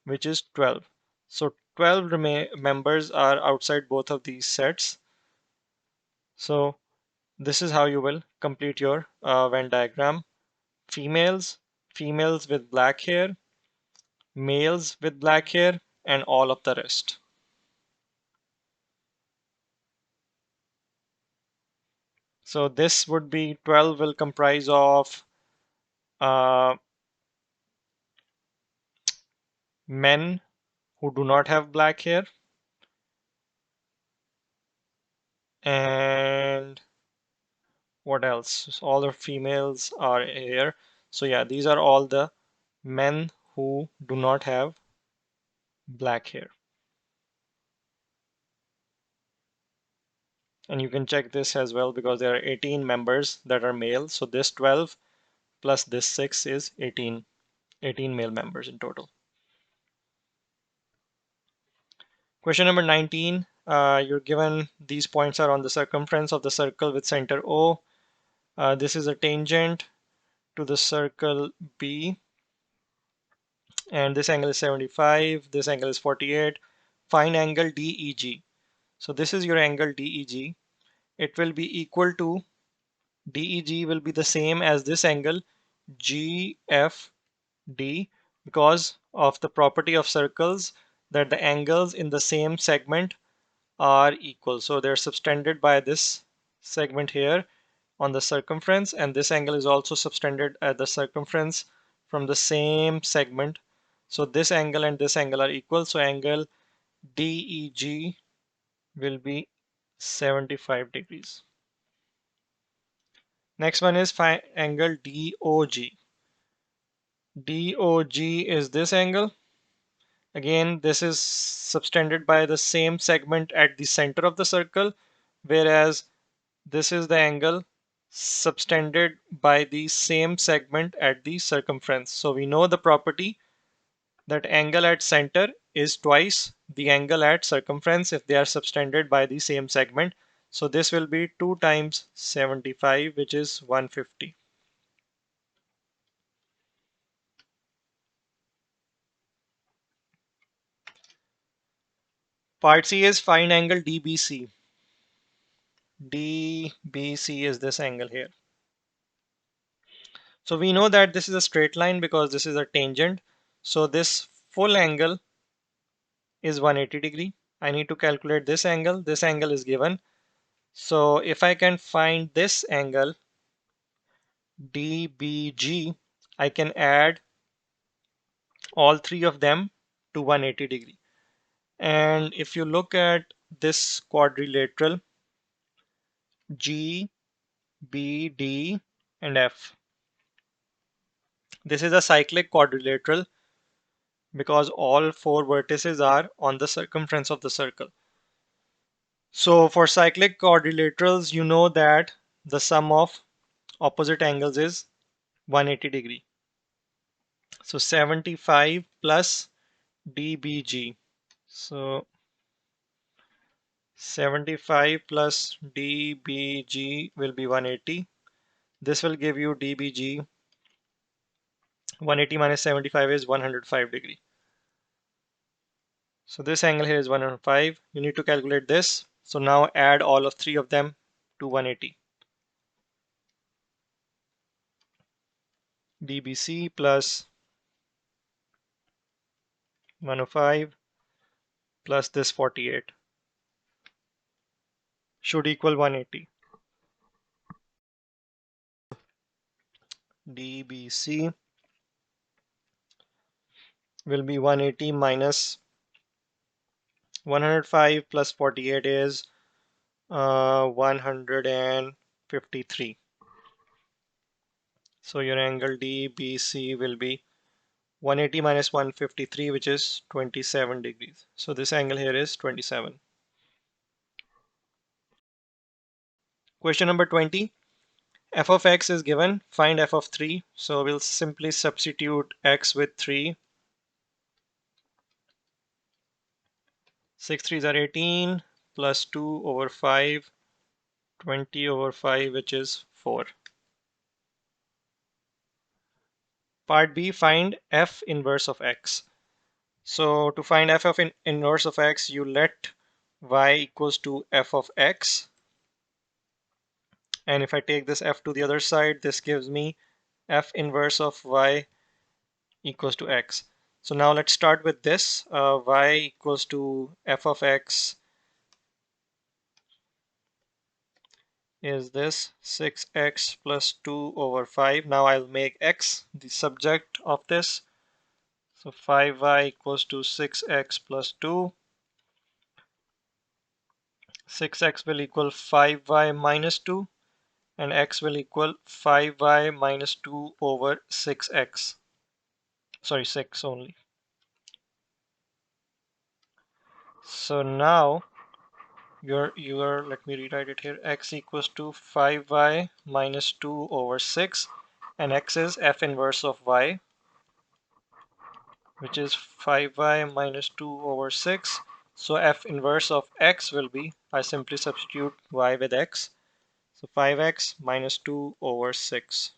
which is 12. So 12 members are outside both of these sets. So this is how you will complete your Venn diagram. Females, females with black hair, males with black hair, and all of the rest. So this would be 12 will comprise of uh, men who do not have black hair, and what else? So all the females are here. So yeah, these are all the men who do not have black hair. And you can check this as well because there are 18 members that are male. So this 12 plus this 6 is 18 male members in total. Question number 19. You're given these points are on the circumference of the circle with center O. This is a tangent to the circle B. And this angle is 75. This angle is 48. Find angle DEG. So this is your angle DEG. It will be equal to DEG will be the same as this angle GFD because of the property of circles. that the angles in the same segment are equal. So they're subtended by this segment here on the circumference, and this angle is also subtended at the circumference from the same segment. So this angle and this angle are equal. So angle DEG will be 75 degrees. Next one is angle DOG. DOG is this angle. Again, this is subtended by the same segment at the center of the circle, whereas this is the angle subtended by the same segment at the circumference. So we know the property that angle at center is twice the angle at circumference if they are subtended by the same segment. So this will be 2 times 75, which is 150. Part C is find angle DBC. DBC is this angle here. So we know that this is a straight line because this is a tangent. So this full angle is 180 degree. I need to calculate this angle. This angle is given. So if I can find this angle DBG, I can add all three of them to 180 degree. And if you look at this quadrilateral G, B, D, and F, this is a cyclic quadrilateral because all four vertices are on the circumference of the circle. So for cyclic quadrilaterals, you know that the sum of opposite angles is 180 degree. So 75 plus DBG. So 75 plus DBG will be 180. This will give you DBG. 180 minus 75 is 105 degree. So this angle here is 105. You need to calculate this. So now add all of three of them to 180. DBC plus 105 plus this 48 should equal 180. DBC will be 180 minus 105 plus 48 is 153. So your angle DBC will be 180 minus 153, which is 27 degrees. So this angle here is 27. Question number 20. F of x is given. Find f of 3. So we'll simply substitute x with 3. 6 3s are 18 plus 2 over 5, 20 over 5, which is 4. Part B, find f inverse of x. So to find f of inverse of x, you let y equals to f of x. And if I take this f to the other side, this gives me f inverse of y equals to x. So now let's start with this. Y equals to f of x is this 6x plus 2 over 5. Now I'll make x the subject of this. So 5y equals to 6x plus 2. 6x will equal 5y minus 2, and x will equal 5y minus 2 over 6x. Sorry, 6 only. So now let me rewrite it here. X equals to 5y minus 2 over 6, and x is f inverse of y, which is 5y minus 2 over 6. So f inverse of x will be, I simply substitute y with x. So 5x minus 2 over 6.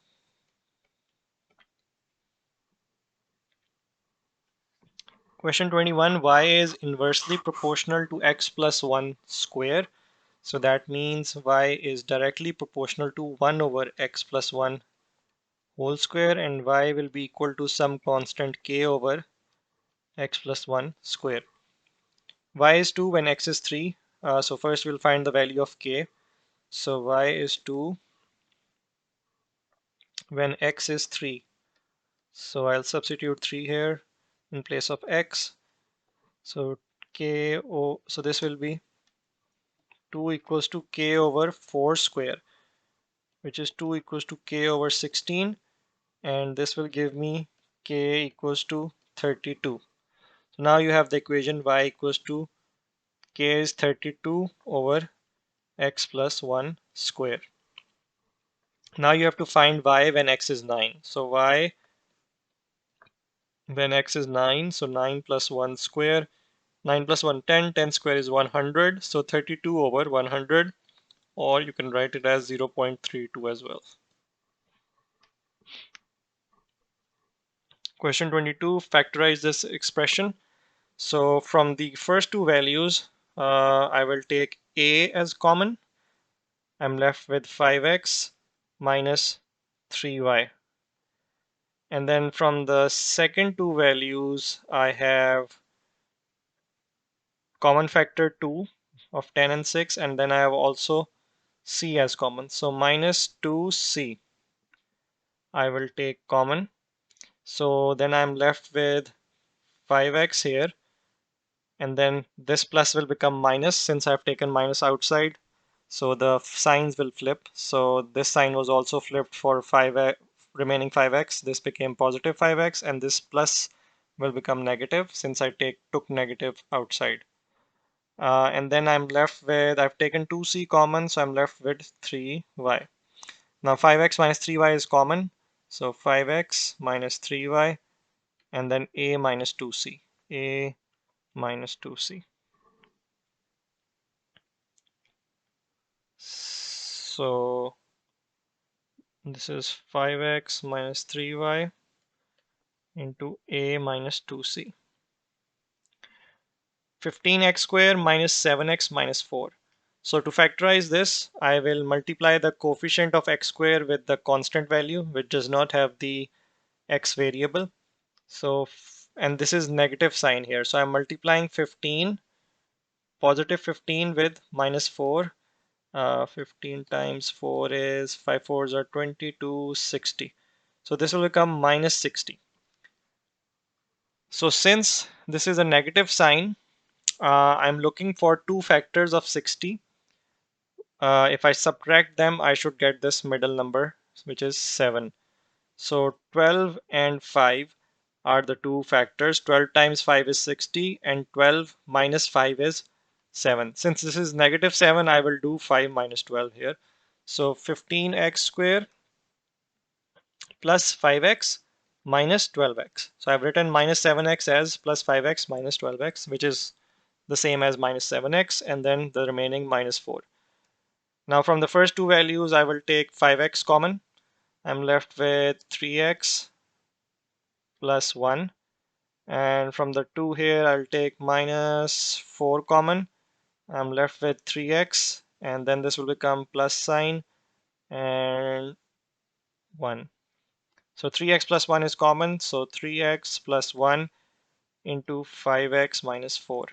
Question 21, y is inversely proportional to x plus 1 square. So that means y is directly proportional to 1 over x plus 1 whole square, and y will be equal to some constant k over x plus 1 square. y is 2 when x is 3. So first we'll find the value of k. So y is 2 when x is 3. So I'll substitute 3 here in place of x. So so this will be 2 equals to k over 4 square, which is 2 equals to k over 16, and this will give me k equals to 32. So now you have the equation y equals to k is 32 over x plus 1 square. Now you have to find y when x is 9. So y when x is 9, so 9 plus 1 square, 9 plus 1 10, 10 square is 100, so 32 over 100, or you can write it as 0.32 as well. Question 22, factorize this expression. So from the first two values, I will take a as common. I'm left with 5x minus 3y. And then from the second two values, I have common factor 2 of 10 and 6, and then I have also c as common. So minus 2c I will take common. So then I'm left with 5x here, and then this plus will become minus since I've taken minus outside. So the signs will flip. So this sign was also flipped for 5 remaining 5x. This became positive 5x, and this plus will become negative since I took negative outside. And then I'm left with, I've taken 2c common, so I'm left with 3y. Now 5x minus 3y is common, so 5x minus 3y, and then a minus 2c. A minus 2c. So this is 5x minus 3y into a minus 2c. 15x squared minus 7x minus 4. So to factorize this, I will multiply the coefficient of x squared with the constant value, which does not have the x variable. So, and this is negative sign here. So I'm multiplying 15, positive 15 with minus 4. 15 times 4 is 5 fours are 22, 60. So this will become minus 60. So since this is a negative sign, I'm looking for two factors of 60. If I subtract them, I should get this middle number, which is 7. So 12 and 5 are the two factors. 12 times 5 is 60, and 12 minus 5 is 7. Since this is negative 7, I will do 5 minus 12 here. So 15x squared plus 5x minus 12x. So I've written minus 7x as plus 5x minus 12x, which is the same as minus 7x, and then the remaining minus 4. Now from the first two values, I will take 5x common. I'm left with 3x plus 1. And from the 2 here, I'll take minus 4 common. I'm left with 3x, and then this will become plus sign and 1. So 3x plus 1 is common, so 3x plus 1 into 5x minus 4.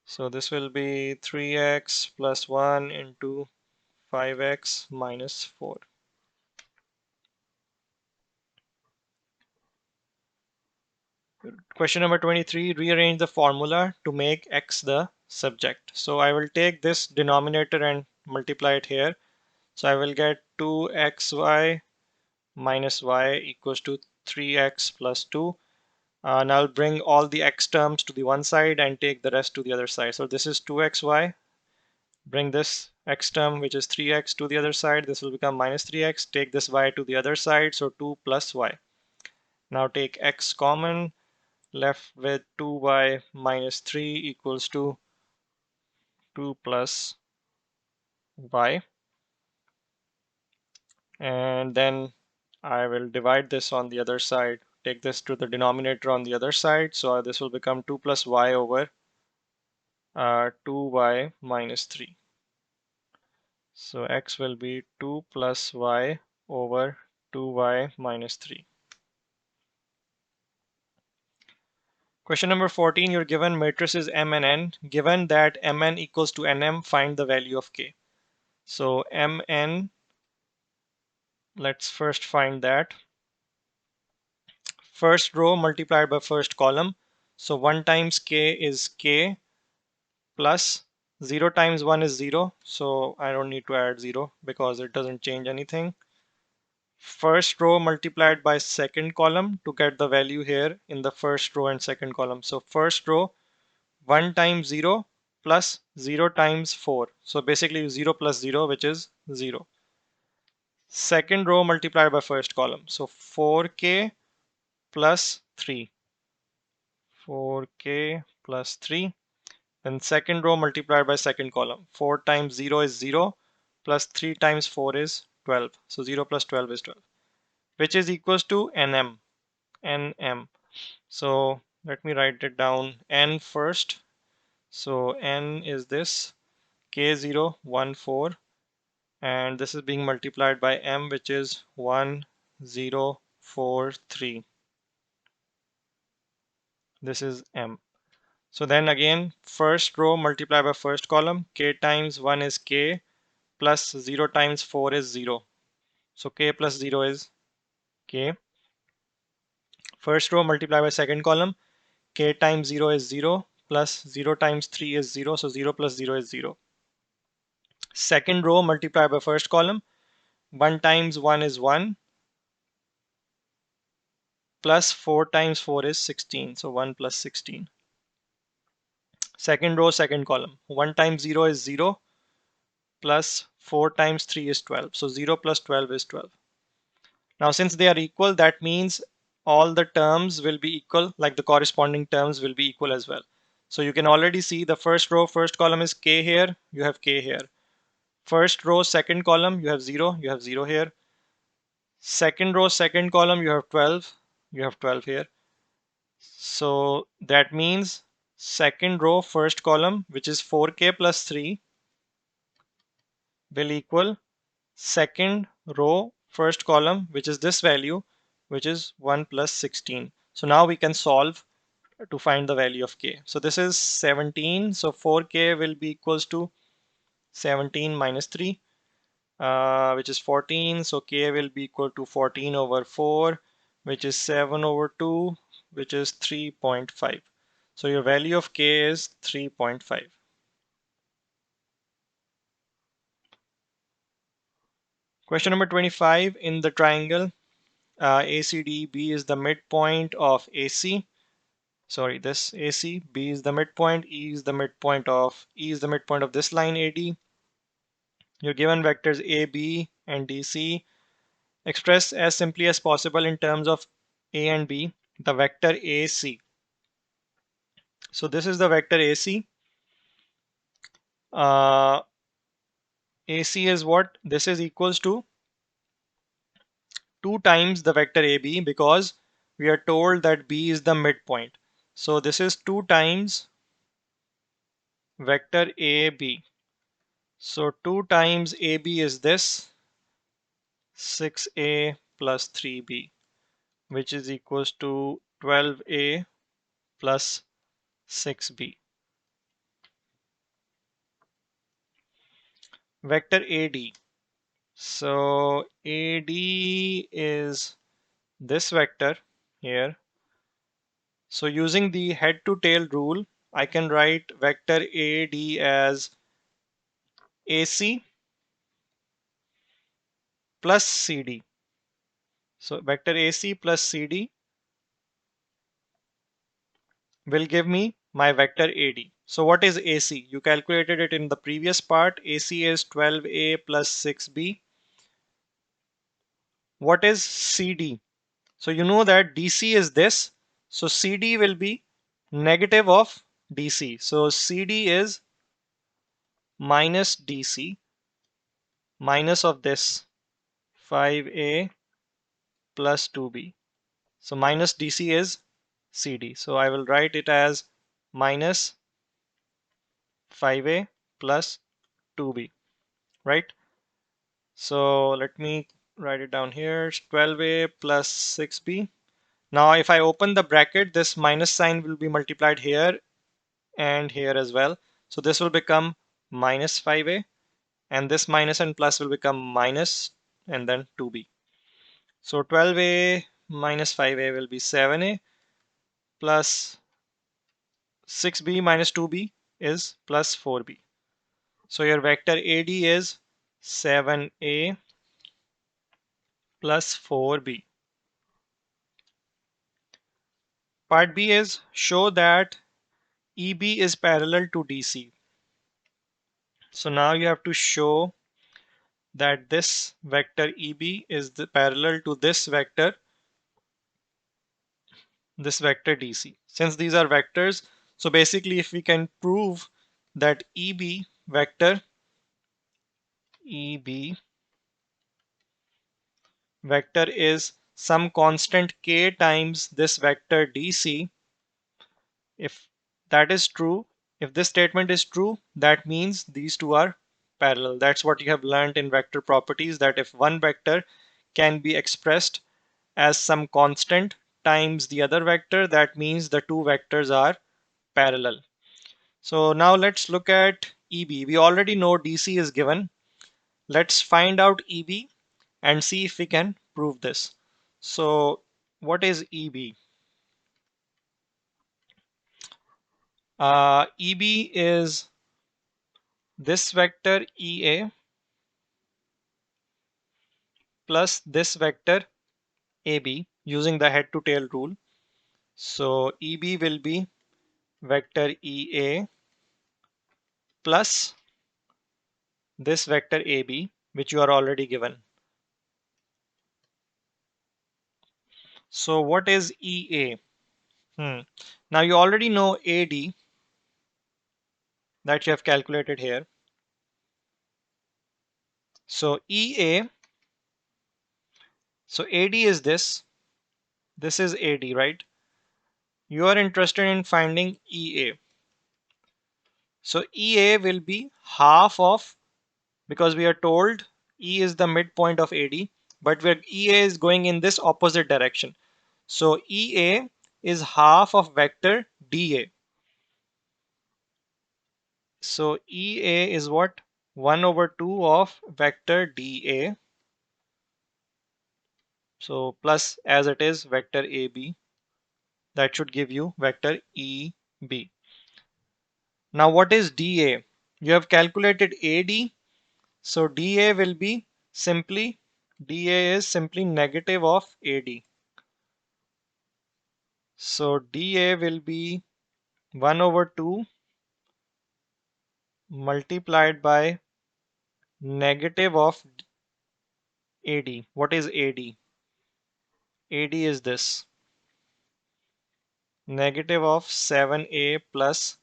So this will be 3x plus 1 into 5x minus 4. Question number 23, rearrange the formula to make x the subject. So I will take this denominator and multiply it here. So I will get 2xy minus y equals to 3x plus 2. And I'll bring all the x terms to the one side and take the rest to the other side. So this is 2xy. Bring this x term, which is 3x, to the other side. This will become minus 3x. Take this y to the other side, so 2 plus y. Now take x common, left with 2y minus 3 equals to 2 plus y. And then I will divide this on the other side. Take this to the denominator on the other side. So this will become 2 plus y over 2y minus 3. So x will be 2 plus y over 2y minus 3. Question number 14, you're given matrices M and N. Given that Mn equals to Nm, find the value of K. So Mn, let's first find that. First row multiplied by first column. So 1 times K is K plus 0 times 1 is 0. So I don't need to add 0 because it doesn't change anything. First row multiplied by second column to get the value here in the first row and second column. So first row 1 times 0 plus 0 times 4. So basically 0 plus 0, which is 0. Second row multiplied by first column. So 4k plus 3. 4k plus 3. Then second row multiplied by second column. 4 times 0 is 0 plus 3 times 4 is 12. So 0 plus 12 is 12, which is equals to nm. nm. So let me write it down. N first. So n is this k0 1 4, and this is being multiplied by m, which is 1 0 4 3. This is m. So then again, first row multiplied by first column. K times 1 is k plus 0 times 4 is 0. So k plus 0 is k. First row multiplied by second column. K times 0 is 0 plus 0 times 3 is 0. So 0 plus 0 is 0. Second row multiplied by first column. 1 times 1 is 1 plus 4 times 4 is 16. So 1 plus 16. Second row, second column. 1 times 0 is 0 plus 4 times 3 is 12. So 0 plus 12 is 12. Now since they are equal, that means all the terms will be equal, like the corresponding terms will be equal as well. So you can already see the first row, first column is k here, you have k here. First row, second column, you have 0 here. Second row, second column, you have 12, you have 12 here. So that means second row, first column, which is 4k plus 3, will equal second row, first column, which is this value, which is 1 plus 16. So now we can solve to find the value of k. So this is 17. So 4k will be equals to 17 minus 3, which is 14. So k will be equal to 14 over 4, which is 7 over 2, which is 3.5. So your value of k is 3.5. Question number 25. In the triangle ACDB is the midpoint of AC. Sorry, this AC. B is the midpoint. E is the midpoint of this line AD. You're given vectors AB and DC. Express as simply as possible in terms of A and B. The vector AC. So this is the vector AC. AC is what? This is equals to 2 times the vector AB, because we are told that B is the midpoint. So this is 2 times vector AB. So 2 times AB is this 6A plus 3B, which is equals to 12A plus 6B. Vector AD. So AD is this vector here. So using the head to tail rule, I can write vector AD as AC plus CD. So vector AC plus CD will give me my vector AD. So what is AC? You calculated it in the previous part. AC is 12A plus 6B. What is CD? So you know that DC is this. So CD will be negative of DC. So CD is minus DC minus of this 5A plus 2B. So minus DC is CD. So I will write it as minus 5A plus 2B, right? So let me write it down here. 12A plus 6B. Now if I open the bracket, this minus sign will be multiplied here and here as well. So this will become minus 5a, and this minus and plus will become minus and then 2b. So 12a minus 5a will be 7a, plus 6b minus 2b is plus 4b. So your vector AD is 7a plus 4b. Part B is show that EB is parallel to DC. So now you have to show that this vector EB is parallel to this vector DC. Since these are vectors, so basically if we can prove that EB vector is some constant k times this vector DC, if that is true, if this statement is true, that means these two are parallel. That's what you have learned in vector properties, that if one vector can be expressed as some constant times the other vector, that means the two vectors are parallel. So now let's look at EB. We already know DC is given. Let's find out EB and see if we can prove this. So what is EB? EB is this vector EA plus this vector AB using the head to tail rule. So EB will be vector EA plus this vector AB, which you are already given. So what is EA? Now you already know AD that you have calculated here. So EA, so AD is this is AD, right? You are interested in finding EA. So EA will be half of, because we are told E is the midpoint of AD, but where EA is going in this opposite direction. So EA is half of vector DA. So EA is what? 1 over 2 of vector DA. So plus as it is vector AB. That should give you vector EB. Now what is DA? You have calculated AD. So DA will be simply, DA is simply negative of AD. So DA will be 1 over 2 multiplied by negative of AD. What is AD? AD is this, negative of 7a plus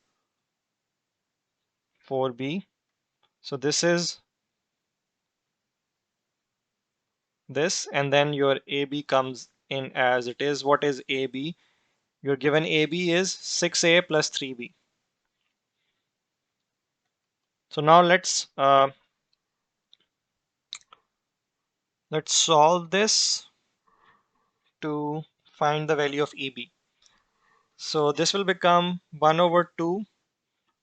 4b. So this is this, and then your AB comes in as it is. What is AB? You're given AB is 6a plus 3b. So now let's solve this to find the value of EB. So this will become 1 over 2,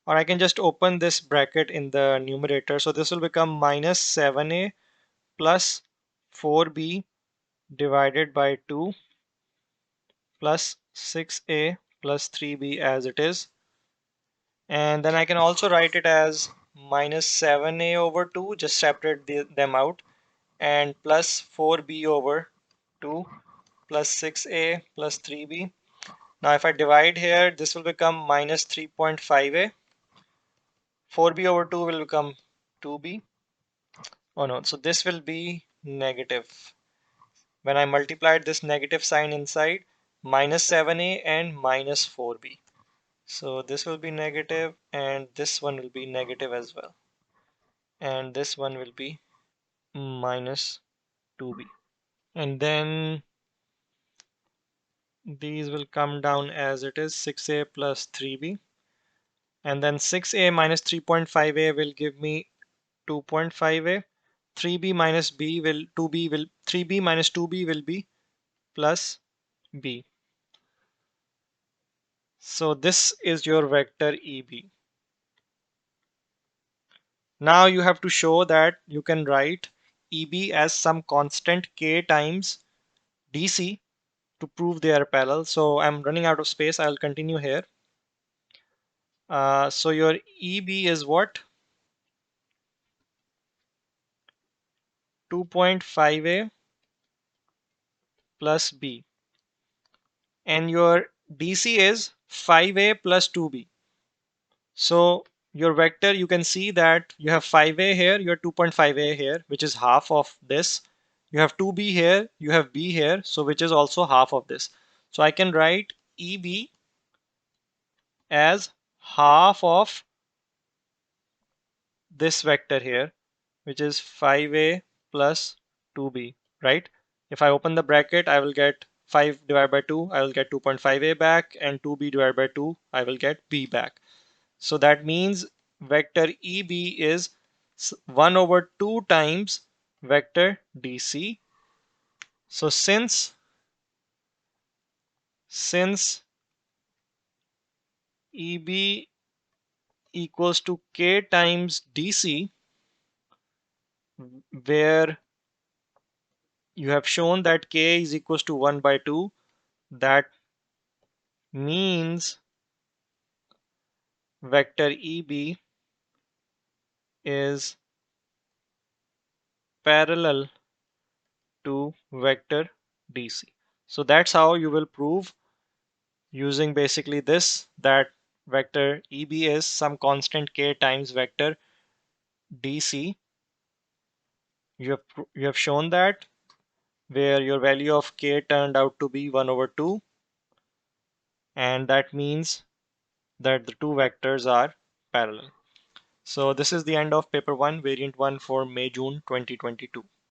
or I can just open this bracket in the numerator. So this will become minus 7a plus 4b divided by 2 plus 6a plus 3b as it is. And then I can also write it as minus 7a over 2, just separate them out, and plus 4b over 2 plus 6a plus 3b. Now if I divide here, this will become minus 3.5a. 4b over 2 will become 2b. Oh no, so this will be negative. When I multiplied this negative sign inside, minus 7a and minus 4b. So this will be negative, and this one will be negative as well. And this one will be minus 2b. And then these will come down as it is, 6a plus 3b. And then 6a minus 3.5a will give me 2.5a. 3b minus b will 2b will 3b minus 2b will be plus b. So this is your vector EB. Now you have to show that you can write EB as some constant k times DC to prove they are parallel. So I'm running out of space. I'll continue here. So your EB is what? 2.5a plus b. And your DC is 5a plus 2b. So your vector, you can see that you have 5a here, you have 2.5a here, which is half of this. You have 2b here, you have b here, so which is also half of this. So I can write EB as half of this vector here, which is 5a plus 2b, right? If I open the bracket, I will get 5 divided by 2, I will get 2.5a back, and 2b divided by 2, I will get b back. So that means vector EB is 1 over 2 times vector DC. So since EB equals to K times DC, where you have shown that K is equals to 1 by 2, that means vector EB is parallel to vector DC. So that's how you will prove, using basically this, that vector EB is some constant K times vector DC. You have shown that, where your value of K turned out to be 1 over 2, and that means that the two vectors are parallel. So this is the end of paper 1, variant 1 for May June 2022.